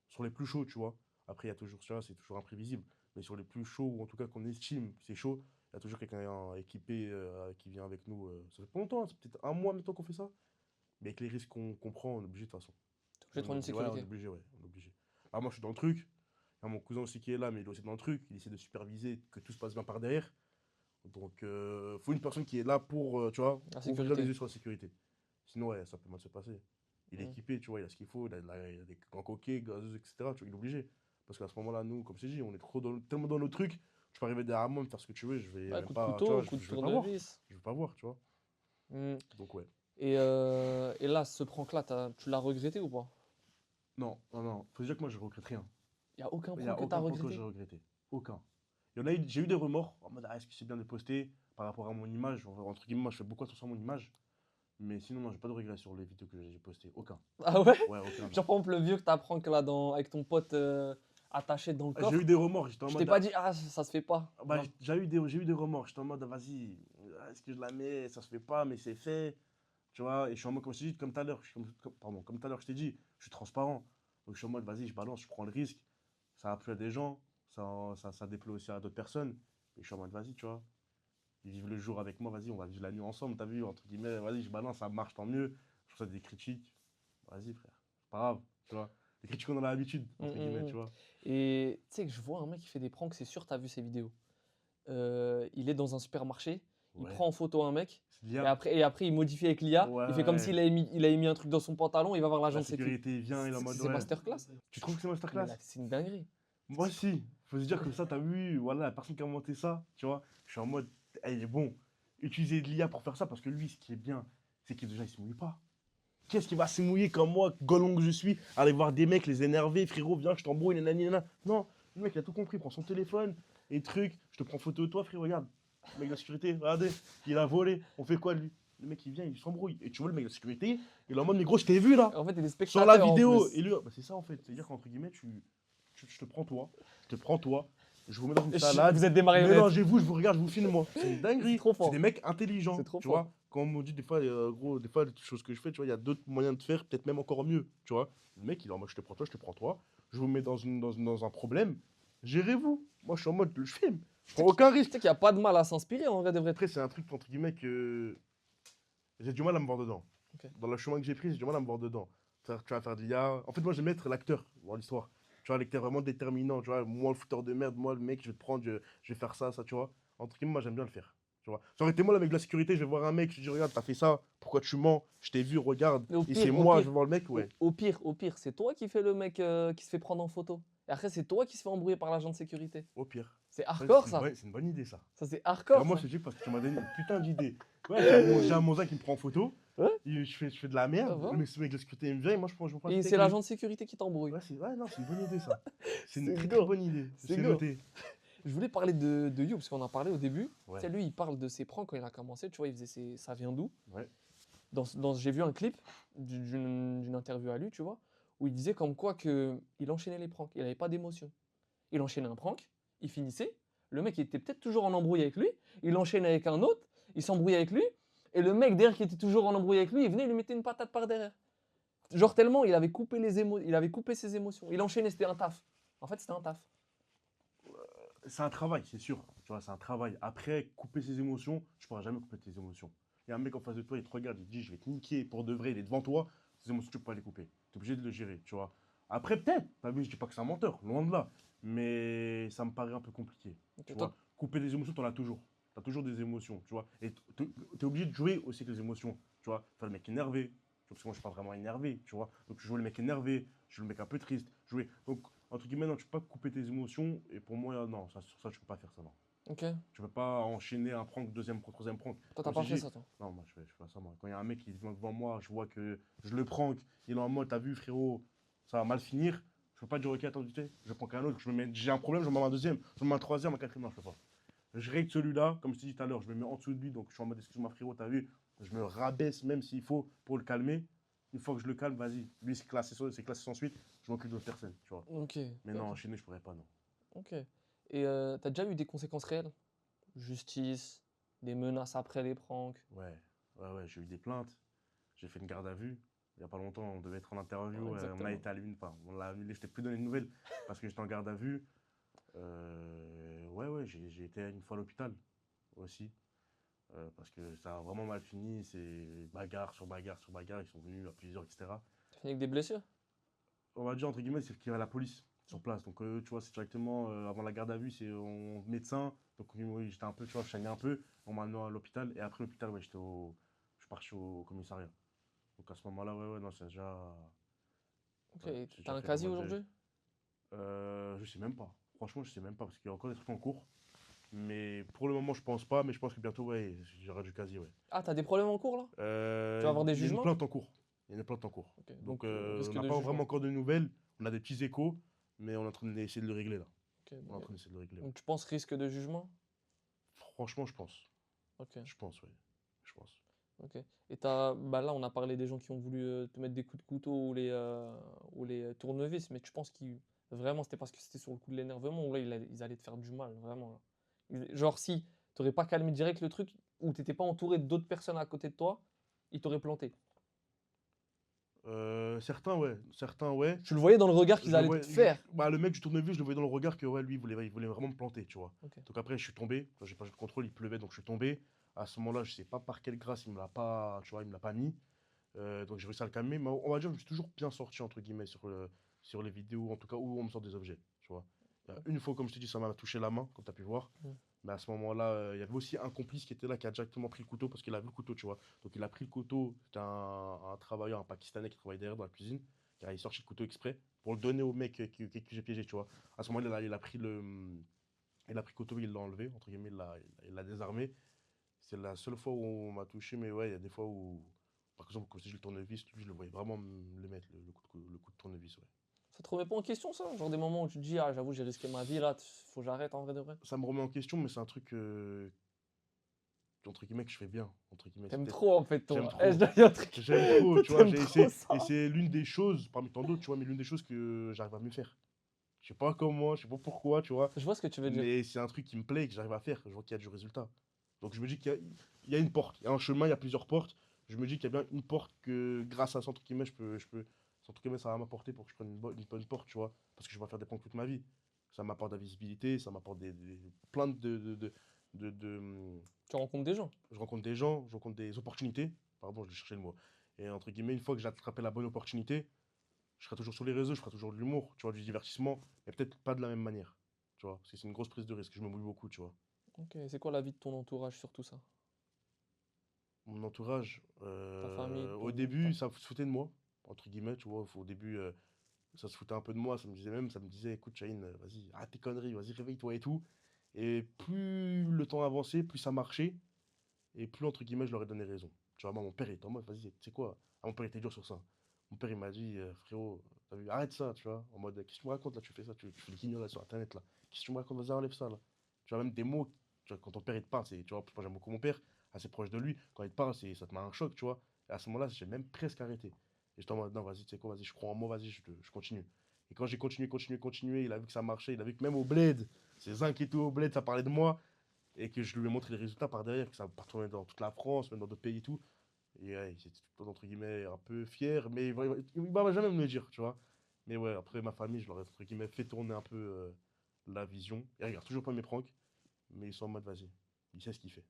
sur les plus chauds, tu vois. Après, il y a toujours ça, c'est toujours imprévisible. Mais sur les plus chauds, ou en tout cas qu'on estime c'est chaud, il y a toujours quelqu'un équipé qui vient avec nous. Ça fait pas longtemps, hein, c'est peut-être un mois maintenant qu'on fait ça. Mais avec les risques qu'on prend, on est obligé de toute façon. T'es obligé de prendre une Ouais, on est sécurité. obligé, ouais, on est obligé. Alors moi, je suis dans le truc. Il y a mon cousin aussi qui est là, mais il est aussi dans le truc. Il essaie de superviser que tout se passe bien par derrière. Donc, faut une personne qui est là pour, tu vois, La ouvrir les sécurité. yeux sur la sécurité. Sinon, ouais, ça peut mal se passer. Il est Mm. équipé, tu vois, il a ce qu'il faut, il a des gants coquets, gazeuses, etc. Tu vois, il est obligé. Parce qu'à ce moment-là, nous, comme je t'ai dit, on est tellement dans nos trucs, tu peux arriver derrière moi, me faire ce que tu veux, je vais Ouais, même coup de pas, tu couteau, vois, coup de je vais pas voir. tournevis. Je vais pas voir, tu vois. Mm. Donc, ouais. Et là, ce prank-là, tu l'as regretté ou pas? Non, non, non, faut se dire que moi, je regrette rien. Il y a aucun Il n'y prank a que t'as aucun point que j'ai regretté? regretté. Aucun. Il y en a eu, j'ai eu des remords en mode, ah, est-ce que c'est bien de poster par rapport à mon image? Entre guillemets, moi, je fais beaucoup attention à mon image. Mais sinon, non, j'ai pas de regrets sur les vidéos que j'ai postées. Aucun. Ah ouais? Ouais, aucun. Genre, par exemple, le vieux que t'as prank là avec ton pote attaché dans le J'ai eu coffre. des remords. J'étais en Je t'ai mode, pas dit, ah, ça se fait pas. ah, bah, Non. j'ai eu des remords. J'étais en mode, ah, vas-y, est-ce que je la mets? Ça se fait pas, mais c'est fait. Tu vois, et je suis en mode, comme je t'ai dit, comme tout à l'heure, pardon, comme tout à l'heure, je t'ai dit, je suis transparent. Donc je suis en mode, vas-y, je balance, je prends le risque. Ça a plu à des gens, ça déplaît aussi à d'autres personnes. Et je suis en mode, vas-y, tu vois, ils vivent le jour avec moi, vas-y, on va vivre la nuit ensemble, t'as vu, entre guillemets, vas-y, je balance, ça marche, tant mieux. Je reçois des critiques, vas-y, frère, c'est pas grave, tu vois. Les critiques, on en a l'habitude, Mm, entre mm, guillemets, mm. tu vois. Et tu sais que je vois un mec qui fait des pranks, c'est sûr, t'as vu ses vidéos. Il est dans un supermarché, il Ouais, prend en photo un mec, c'est et l'IA. après il modifie avec l'IA, Ouais, il fait comme ouais. s'il avait mis un truc dans son pantalon, il va voir l'agent La de sécu. sécurité vient, il est en mode, C'est ouais. masterclass. Tu trouves que c'est Mais masterclass? là, c'est une dinguerie. Moi aussi. Faut se dire que ça, t'as vu, voilà, la personne qui a monté ça, tu vois. Je suis en mode, il est bon. Utiliser de l'IA pour faire ça, parce que lui, ce qui est bien, c'est que déjà, il se mouille pas. Qu'est-ce qui va se mouiller comme moi, golon que je suis, aller voir des mecs, les énerver, frérot, viens, je t'embrouille, nanani, nanana. Non, le mec, il a tout compris, il prend son téléphone, et truc, je te prends photo de toi, frérot, regarde. Le mec de la sécurité, regardez, il a volé, on fait quoi de lui? Le mec, il vient, il s'embrouille. Et tu vois, le mec de la sécurité, il est en mode, mais gros, je t'ai vu là, En fait, il est sur la spectateur en vidéo. plus. Et lui, bah, c'est ça en fait, c'est-à-dire qu'entre guillemets, je te prends toi, je vous mets dans une salade, Vous êtes des marionnettes. mélangez-vous, je vous regarde, je vous filme moi. C'est une C'est dinguerie. trop C'est fort. des mecs C'est intelligents, trop tu fort. vois. Quand on me dit des fois, gros, des fois, les choses que je fais, tu vois, il y a d'autres moyens de faire, peut-être même encore mieux, tu vois. Le mec, il est en mode, je te prends toi, je vous mets dans un problème, gérez-vous. Moi, je suis en mode, je filme, je prends aucun Tu risque. sais qu'il n'y a pas de mal à s'inspirer en vrai de vrai. Après, c'est un truc, entre guillemets, que j'ai du mal à me voir dedans. Ok. Dans le chemin que j'ai pris, j'ai du mal à me voir dedans. Tu vas faire de l'IA. En fait, moi, j'aime être l'acteur dans l'histoire. Tu vois, l'acteur vraiment déterminant. Tu vois, moi, le fouteur de merde, moi, le mec, je vais te prendre, je vais faire ça, tu vois. Entre guillemets, moi, j'aime bien le faire. Tu vois. Ça aurait été moi, le mec de la sécurité, je vais voir un mec, je dis, regarde, t'as fait ça, pourquoi tu mens? Je t'ai vu, regarde. Mais au Et pire, c'est au moi, pire, je vais voir le mec, ouais. au pire, c'est toi qui fais le mec qui se fait prendre en photo. Et après, c'est toi qui se fait embrouiller par l'agent de sécurité. Au pire. C'est Ça, hardcore ça. c'est une bonne idée, ça. Ça, c'est Alors hardcore moi, ça. je te dis parce que tu m'as donné une putain d'idée. Ouais, j'ai un Monza qui me prend en photo. Ouais, Je fais de la ça merde. va. Mais ce mec de la sécurité, il me vient et moi, je me prends Et avec c'est lui. l'agent de sécurité qui t'embrouille. Ouais, non, c'est une bonne idée, ça. C'est une C'est très, très go. bonne idée. C'est C'est go. noté. Je voulais parler de You parce qu'on en parlait au début. Tu sais, Ouais, lui, il parle de ses pranks quand il a commencé. Tu vois, il faisait ça vient d'où? ouais. J'ai vu un clip d'une interview à lui, tu vois, où il disait comme quoi que il enchaînait les pranks. Il n'avait pas d'émotion. Il enchaînait un prank, il finissait. Le mec il était peut-être toujours en embrouille avec lui. Il enchaînait avec un autre, il s'embrouillait avec lui. Et le mec derrière qui était toujours en embrouille avec lui, il venait, il lui mettait une patate par derrière. Genre tellement il avait coupé il avait coupé ses émotions. Il enchaînait, c'était un taf. En fait, c'était un taf. C'est un travail, c'est sûr. Tu vois, c'est un travail. Après, couper ses émotions, tu pourras jamais couper tes émotions. Il y a un mec en face de toi, il te regarde, il te dit, je vais te niquer pour de vrai, il est devant toi. Tes émotions, tu peux pas les couper. Tu es obligé de le gérer, tu vois. Après, peut-être, t'as vu, je dis pas que c'est un menteur, loin de là. Mais ça me paraît un peu compliqué. Tu Toi, vois, couper des émotions, t'en as toujours. T'as toujours des émotions, tu vois. Et t'es obligé de jouer aussi avec les émotions, tu vois. Faire le mec énervé, tu vois, parce que moi, je suis pas vraiment énervé, tu vois. Donc, je joue le mec énervé, je joue le mec un peu triste, jouer. Donc, entre guillemets, non, tu peux pas couper tes émotions. Et pour moi, non, sur ça, tu peux pas faire ça, non. Ok. Tu peux pas enchaîner un prank, deuxième prank, troisième prank. Toi, t'as Comme je pas t'ai fait dit, ça, toi. non, moi, je fais pas ça, moi. Quand il y a un mec qui vient devant moi, je vois que je le prank, il est en mode, t'as vu, frérot, ça va mal finir. Je peux pas dire, ok, attends, tu sais, je prends qu'un autre, j'ai un problème, je me mets un deuxième, je me mets un troisième, un quatrième, non, je peux pas. Je règle celui-là, comme je t'ai dit tout à l'heure, je me mets en dessous de lui, donc je suis en mode, excuse-moi, frérot, t'as vu, je me rabaisse même s'il faut pour le calmer. Une fois que je le calme, vas-y, lui, c'est classé sans suite, je m'occupe d'autres personnes, tu vois. Ok. Mais non, Ok. enchaîner, je pourrais pas, non. Ok. Et t'as déjà eu des conséquences réelles? Justice, des menaces après les pranks. Ouais, j'ai eu des plaintes. J'ai fait une garde à vue. Il n'y a pas longtemps, on devait être en interview. Ouais, On a exactement. été allumé. Enfin, on l'a annulé. Je t'ai plus donné de nouvelles parce que j'étais en garde à vue. Ouais, j'ai été une fois à l'hôpital aussi. Parce que ça a vraiment mal fini. C'est bagarre sur bagarre sur bagarre. Ils sont venus à plusieurs, etc. T'as fini avec des blessures? On va dire, entre guillemets, c'est qu'il y avait la police sur place. Donc, tu vois, c'est directement avant la garde à vue, c'est mon médecin. Donc, oui, j'étais un peu, tu vois, je saignais un peu. On m'a amené à l'hôpital. Et après l'hôpital, ouais, je suis parti au commissariat. Donc, à ce moment-là, ouais, non, c'est déjà. Ok. Ouais, Et j'ai t'as déjà un fait pas casier mal de. aujourd'hui? Je sais même pas. Franchement, je sais même pas parce qu'il y a encore des trucs en cours. Mais pour le moment, je pense pas. Mais je pense que bientôt, ouais, j'aurai du casier, ouais. Ah, t'as des problèmes en cours là? Tu vas avoir des Il y a une jugements? plainte en cours. Il y a une plainte en cours. Ok. Donc, Donc, on risque n'a de pas vraiment jugement. encore de nouvelles. On a des petits échos. Mais on est en train d'essayer de le régler là. Ok. On est en train d'essayer de le régler, ouais. Donc, tu penses risque de jugement? Franchement, je pense. Ok. Je pense, ouais. Je pense. Ok. Et bah là, on a parlé des gens qui ont voulu te mettre des coups de couteau ou les tournevis, mais tu penses qu'ils vraiment c'était parce que c'était sur le coup de l'énervement ou là ils allaient te faire du mal, vraiment là. Genre si t'aurais pas calmé direct le truc ou t'étais pas entouré d'autres personnes à côté de toi, ils t'auraient planté. Certains, ouais. Certains, ouais. Tu le voyais dans le regard qu'ils Je le allaient vois, te faire. bah, le mec du tournevis, je le voyais dans le regard que ouais, lui, il voulait vraiment me planter, tu vois. Ok. Donc après, je suis tombé. J'ai pas eu de contrôle, il pleuvait, donc je suis tombé. À ce moment-là, je sais pas par quelle grâce il me l'a pas, tu vois, il me l'a pas mis. Donc j'ai réussi à le calmer. Mais on va dire que je me suis toujours bien sorti, entre guillemets, sur les vidéos, en tout cas, où on me sort des objets, tu vois. Il y a une fois, comme je te dis, ça m'a touché la main, comme tu as pu voir. Mm. Mais à ce moment-là, il y avait aussi un complice qui était là, qui a directement pris le couteau, parce qu'il a vu le couteau, tu vois. Donc il a pris le couteau, c'était un travailleur, un Pakistanais qui travaillait derrière dans la cuisine, qui a sorti le couteau exprès pour le donner au mec que j'ai piégé, tu vois. À ce moment-là, il a pris le couteau, il l'a enlevé, entre guillemets, il l'a désarmé. C'est la seule fois où on m'a touché, mais ouais, il y a des fois où, par exemple, quand j'ai le tournevis, lui, je le voyais vraiment le mettre, le coup de tournevis, ouais. Ça te remet pas en question ça? Genre des moments où tu te dis ah j'avoue j'ai risqué ma vie là, faut que j'arrête en vrai de vrai. Ça me remet en question, mais c'est un truc, entre guillemets, que je fais bien, entre guillemets. C'est T'aimes peut-être, trop en fait j'aime toi. Eh, je trop. dois dire un truc. J'aime trop, Toi tu vois, t'aimes j'ai trop essayé, et ça. c'est l'une des choses, parmi tant d'autres, tu vois, mais l'une des choses que j'arrive à mieux faire. Je sais pas comment, je sais pas pourquoi, tu vois, Je vois ce que tu veux dire. mais c'est un truc qui me plaît et que j'arrive à faire, je vois qu'il y a du résultat. Donc je me dis qu'il y a une porte, il y a un chemin, il y a plusieurs portes. Je me dis qu'il y a bien une porte que, grâce à ça, entre guillemets, entre guillemets, ça va m'apporter pour que je prenne une bonne porte, tu vois, parce que je vais faire des plans toute ma vie. Ça m'apporte de la visibilité, ça m'apporte plein de, Tu rencontres des gens. je rencontre des gens, je rencontre des opportunités. Pardon, je cherchais le mot. Et entre guillemets, une fois que j'ai attrapé la bonne opportunité, je serai toujours sur les réseaux, je ferai toujours de l'humour, tu vois, du divertissement, mais peut-être pas de la même manière, tu vois, parce que c'est une grosse prise de risque, je me mouille beaucoup, tu vois. Ok, c'est quoi l'avis de ton entourage sur tout ça? Mon entourage, Ta famille, au ta... début, ça se foutait de moi, entre guillemets, tu vois, au début, ça se foutait un peu de moi, ça me disait, écoute, Chahine, vas-y, arrête tes conneries, vas-y, réveille-toi et tout. Et plus le temps avançait, plus ça marchait, et plus, entre guillemets, je leur ai donné raison. Tu vois, moi, mon père, il était en mode, vas-y, tu sais quoi? Ah, mon père était dur sur ça. Mon père, il m'a dit, frérot, t'as vu, arrête ça, tu vois. En mode, qu'est-ce que tu me racontes là? Tu fais ça, tu fais le guignol là sur Internet là. Qu'est-ce que tu me racontes? Vas-y, enlève ça là. Tu vois, même des mots, tu vois, quand ton père il te parle, tu vois, moi j'aime beaucoup mon père, assez proche de lui. Quand il te parle, ça te met un choc, tu vois. Et à ce moment-là, j'ai même presque arrêté. Et j'étais en mode, non, vas-y, tu sais quoi, vas-y, je crois en moi, vas-y, je continue. Et quand j'ai continué, il a vu que ça marchait, il a vu que même au bled, ces zinc et tout au bled, ça parlait de moi et que je lui ai montré les résultats par derrière, que ça partait dans toute la France, même dans d'autres pays et tout. Et ouais, j'étais tout le temps, entre guillemets, un peu fier, mais il va jamais me le dire, tu vois. Mais ouais, après ma famille, je leur ai, entre guillemets, fait tourner un peu la vision. Ils regardent toujours pas mes pranks, mais ils sont en mode, vas-y, il sait ce qu'il fait,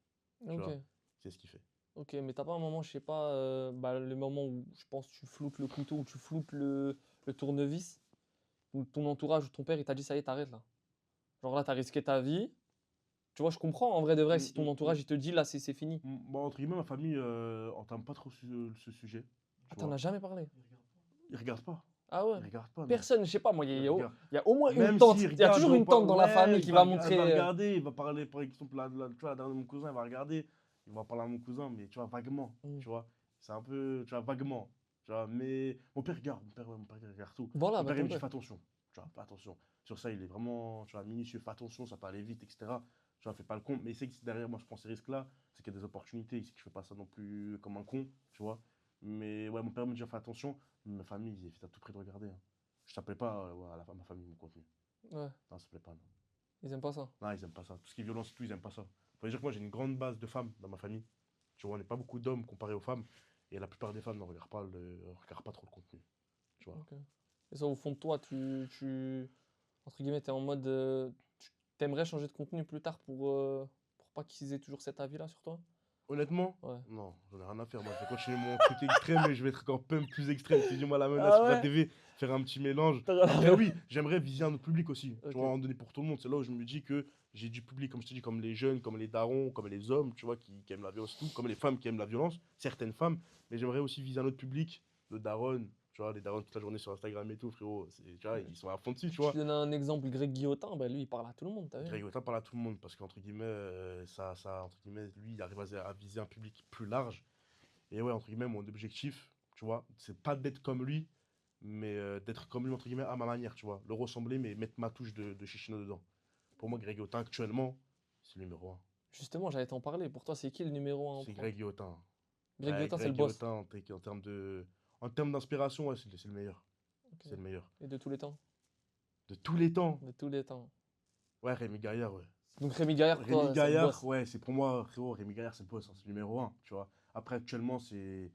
tu Ok, vois. Il sait ce qu'il fait. ok, mais t'as pas un moment, je sais pas, bah, le moment où je pense tu floutes le couteau ou tu floutes le tournevis, où ton entourage ou ton père il t'a dit ça y est, t'arrêtes là. Genre là, t'as risqué ta vie. Tu vois, je comprends en vrai de vrai si ton entourage il te dit là, c'est fini. Bon, entre guillemets, ma famille entame pas trop ce sujet, Ah, tu t'en as vois. jamais parlé. Ils regardent pas. Ah ouais. Il regarde pas. Non. Personne, je sais pas, moi, il y a Regarde. au moins Même une tante. s'il Il y a regarde, toujours il une va tante pas- dans la ouais, famille qui va il montrer. va regarder, il va parler, par exemple, tu vois, dans mon cousin, il va regarder, il va parler à mon cousin, mais tu vois, vaguement, Mm. tu vois. C'est un peu, tu vois, vaguement. Tu vois, mais mon père regarde, mon père il regarde tout. Voilà, Mon bah père, il ton me dit, père. fais attention, tu vois, fais attention. Sur ça, il est vraiment, tu vois, minutieux, fais attention, ça peut aller vite, etc. Tu vois, fais pas le con, mais il sait que si derrière moi je prends ces risques-là, c'est qu'il y a des opportunités, il sait que je fais pas ça non plus comme un con, tu vois. Mais ouais, mon père me dit, fais attention, mais ma famille, ils évitent à tout prix de regarder. Hein. Je t'appelais pas ouais, à ma famille, mon contenu. Ouais, Non, ça te plaît pas, non. ils aiment pas ça. Non, ils aiment pas ça. Tout ce qui est violence et tout, ils aiment pas ça. Faut dire que moi, j'ai une grande base de femmes dans ma famille. Tu vois, on n'est pas beaucoup d'hommes comparé aux femmes. Et la plupart des femmes ne regardent pas trop le contenu. Tu vois. Ok. Et ça, au fond de toi, entre guillemets, t'es en mode. T'aimerais changer de contenu plus tard pour pas qu'ils aient toujours cet avis-là sur toi? Honnêtement, Ouais. non, j'en ai rien à faire. Moi, je vais continuer mon truc extrême et je vais être encore un peu plus extrême. Si dis-moi la menace Ah sur la ouais? TV, faire un petit mélange. T'as rien à Après, faire. oui, j'aimerais viser un autre public aussi. Ok. Tu vois, en donner pour tout le monde. C'est là où je me dis que j'ai du public, comme je te dis, comme les jeunes, comme les darons, comme les hommes, tu vois, qui aiment la violence, tout, comme les femmes qui aiment la violence, certaines femmes. Mais j'aimerais aussi viser un autre public, le daron. Tu vois, les darons toute la journée sur Instagram et tout, frérot. Tu vois, ils sont à fond dessus, tu Je vois. te donne un exemple, Greg Guillotin, bah lui, il parle à tout le monde, t'as vu? Greg Otin parle à tout le monde parce qu'entre guillemets, entre guillemets, lui, il arrive à viser un public plus large. Et ouais, entre guillemets, mon objectif, tu vois, c'est pas d'être comme lui, mais d'être comme lui, entre guillemets, à ma manière, tu vois. Le ressembler, mais mettre ma touche de Chichino dedans. Pour moi, Greg Otin, actuellement, c'est le numéro 1. Justement, j'allais t'en parler. Pour toi, c'est qui le numéro 1 en C'est pro? Greg Otin. Greg Ouais, Guillotin, c'est le Greg boss. Otin, en termes d'inspiration, ouais, c'est le meilleur. Ok. C'est le meilleur. Et de tous les temps? De tous les temps. De tous les temps. Ouais, Rémi Gaillard, ouais. Donc Rémi Gaillard, pour Rémi toi, c'est le Gaillard, boss. ouais, c'est pour moi, frérot, Rémi Gaillard, c'est le boss, hein, c'est le numéro 1, tu vois. Après, actuellement, c'est.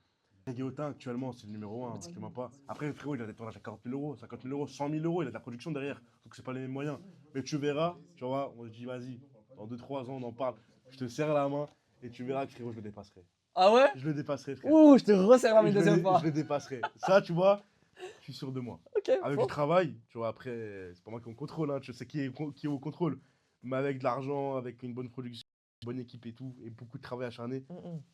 Guillotin, actuellement, c'est le numéro 1, dis-moi pas. Après, frérot, il a des tournages à 40 000 euros, 50 000 euros, 100 000 euros, il a de la production derrière. Donc, c'est pas les mêmes moyens. Mais tu verras, tu vois, on se dit, vas-y, dans 2-3 ans, on en parle. Je te serre la main et tu verras que, frérot, je le dépasserai. Ah ouais? Je le dépasserai, frère. Ouh, je te resserre la main Je le deuxième dé- fois. Je le dépasserai. Ça, tu vois, je suis sûr de moi. Ok, Avec fort. du travail, tu vois, après, c'est pas moi qui ai au contrôle, hein, je sais qui est au contrôle. Mais avec de l'argent, avec une bonne production, une bonne équipe et tout, et beaucoup de travail acharné,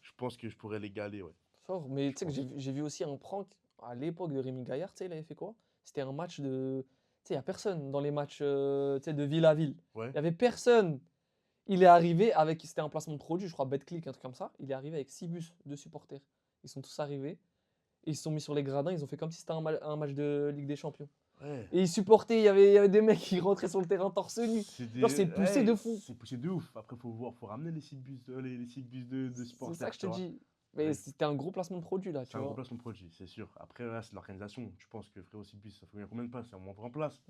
je pense que je pourrais l'égaler, ouais. Fort. Mais Je tu sais que pense. j'ai vu aussi un prank à l'époque de Rémi Gaillard, tu sais, il avait fait quoi? C'était un match de. Tu sais, il n'y a personne dans les matchs tu sais, de ville à ville. Ouais. Il n'y avait personne. Il est arrivé avec. C'était un placement de produit, je crois, BetClick, un truc comme ça. Il est arrivé avec 6 bus de supporters. Ils sont tous arrivés. Et ils se sont mis sur les gradins. Ils ont fait comme si c'était un match de Ligue des Champions. Ouais. Et ils supportaient. Il y avait des mecs qui rentraient sur le terrain torse nu. Genre, c'est poussé de fou. C'est poussé de ouf. Après, faut ramener les 6 bus, les 6 bus de C'est supporters. ça que je tu te vois. dis. Mais Ouais. c'était un gros placement de produit là, tu C'est un gros vois. placement de produit, c'est sûr. Après, là, c'est de l'organisation. Tu penses que frérot 6 bus, ça fait combien de places? C'est un moins en place.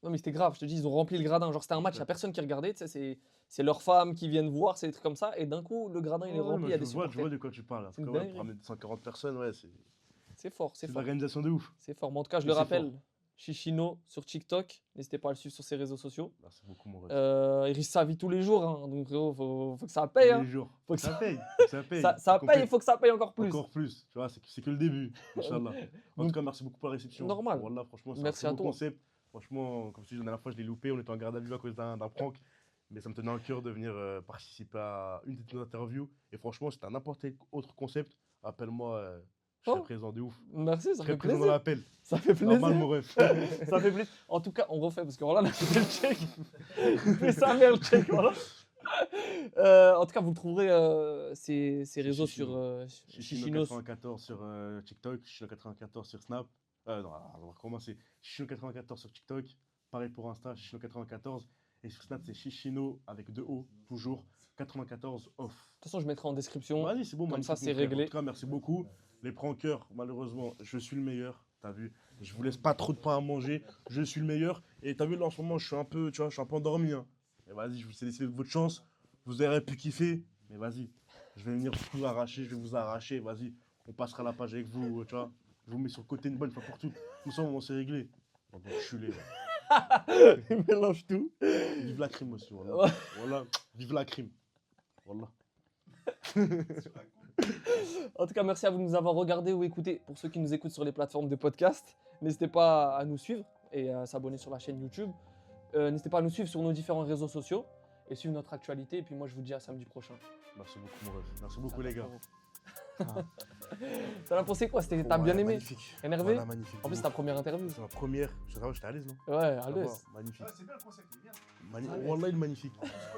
Non mais c'était grave, je te dis, ils ont rempli le gradin. Genre c'était un match, il n'y a personne qui regardait, tu sais, c'est leurs femmes qui viennent voir, c'est des trucs comme ça. Et d'un coup, le gradin il est Ouais, rempli, mais il y a des je vois supporters. de quoi tu parles. En C'est tout une cas, ouais, dinguerie. pour ramener 140 personnes, ouais, C'est fort, c'est c'est de fort. l'organisation de ouf. C'est fort. Mais en tout cas, je Mais le c'est rappelle, Chichino sur TikTok. N'hésitez pas à le suivre sur ses réseaux sociaux. Merci beaucoup, mon ref. Il risque sa vie tous les jours, hein, donc frérot, faut que ça Tous paye. Hein. les jours. Faut que Ça ça- paye. Faut que ça paye. Ça Faut qu'on paye, il puisse- faut que ça paye encore plus. Encore plus. Tu vois, c'est que le début. Inch'Allah. En Donc, tout cas, merci beaucoup pour la réception. normal. Wallah, franchement, c'est Merci un à très beau toi. concept. Franchement, comme je te dis, la dernière fois, je l'ai loupé. On était en garde à vue à cause d'un prank. Mais ça me tenait à cœur de venir participer à une de nos interviews. Et franchement, si t'as n'importe quel autre concept, appelle-moi. Je serai Oh. présent de ouf. Merci, ça Je serai fait présent dans plaisir. l'appel. Ça fait Normal, plaisir. mon ref. Ça fait plaisir. En tout cas, on refait parce que voilà, on a fait le check. Il fait sa mère le check, voilà. En tout cas, vous le trouverez ses réseaux sur Chichino. Chichino94 sur TikTok, Chichino94 sur Snap. Non, on va recommencer. Chichino94 sur TikTok. Pareil pour Insta, Chichino94. Et sur Snap, c'est Chichino avec 2 O, toujours. 94 off. De toute façon, je mettrai en description. Vas-y, c'est bon, Comme magnifique, ça, mon c'est frère. réglé. En tout cas, merci beaucoup. Les prankers, malheureusement, je suis le meilleur. T'as vu? Je vous laisse pas trop de pain à manger. Je suis le meilleur. Et t'as vu, là, en ce moment, je suis un peu, tu vois, je suis un peu endormi. Hein. Mais vas-y, je vous laisse votre chance. Vous aurez pu kiffer. Mais vas-y, je vais venir tout arracher. Je vais vous arracher. Vas-y, on passera la page avec vous, tu vois. Je vous mets sur le côté une bonne fois pour toutes. Comme ça, on s'est réglé. On va chuler. Il mélange tout. Vive la crime aussi, voilà. Ouais. Voilà, vive la crime. Voilà. En tout cas, merci à vous de nous avoir regardé ou écouté. Pour ceux qui nous écoutent sur les plateformes de podcast, n'hésitez pas à nous suivre et à s'abonner sur la chaîne YouTube. N'hésitez pas à nous suivre sur nos différents réseaux sociaux et suivre notre actualité. Et puis moi, je vous dis à samedi prochain. Merci beaucoup, mon ref. Merci beaucoup, les gars. T'en as pensé quoi? T'as bien aimé? Magnifique. Énervé? Voilà, magnifique. En plus, c'est ta première interview. C'est ma première. Je sais pas, j'étais à l'aise, non? Ouais, à Ça l'aise. va, magnifique. Ouais, c'est bien le concept, il est bien. Wallah, il est magnifique.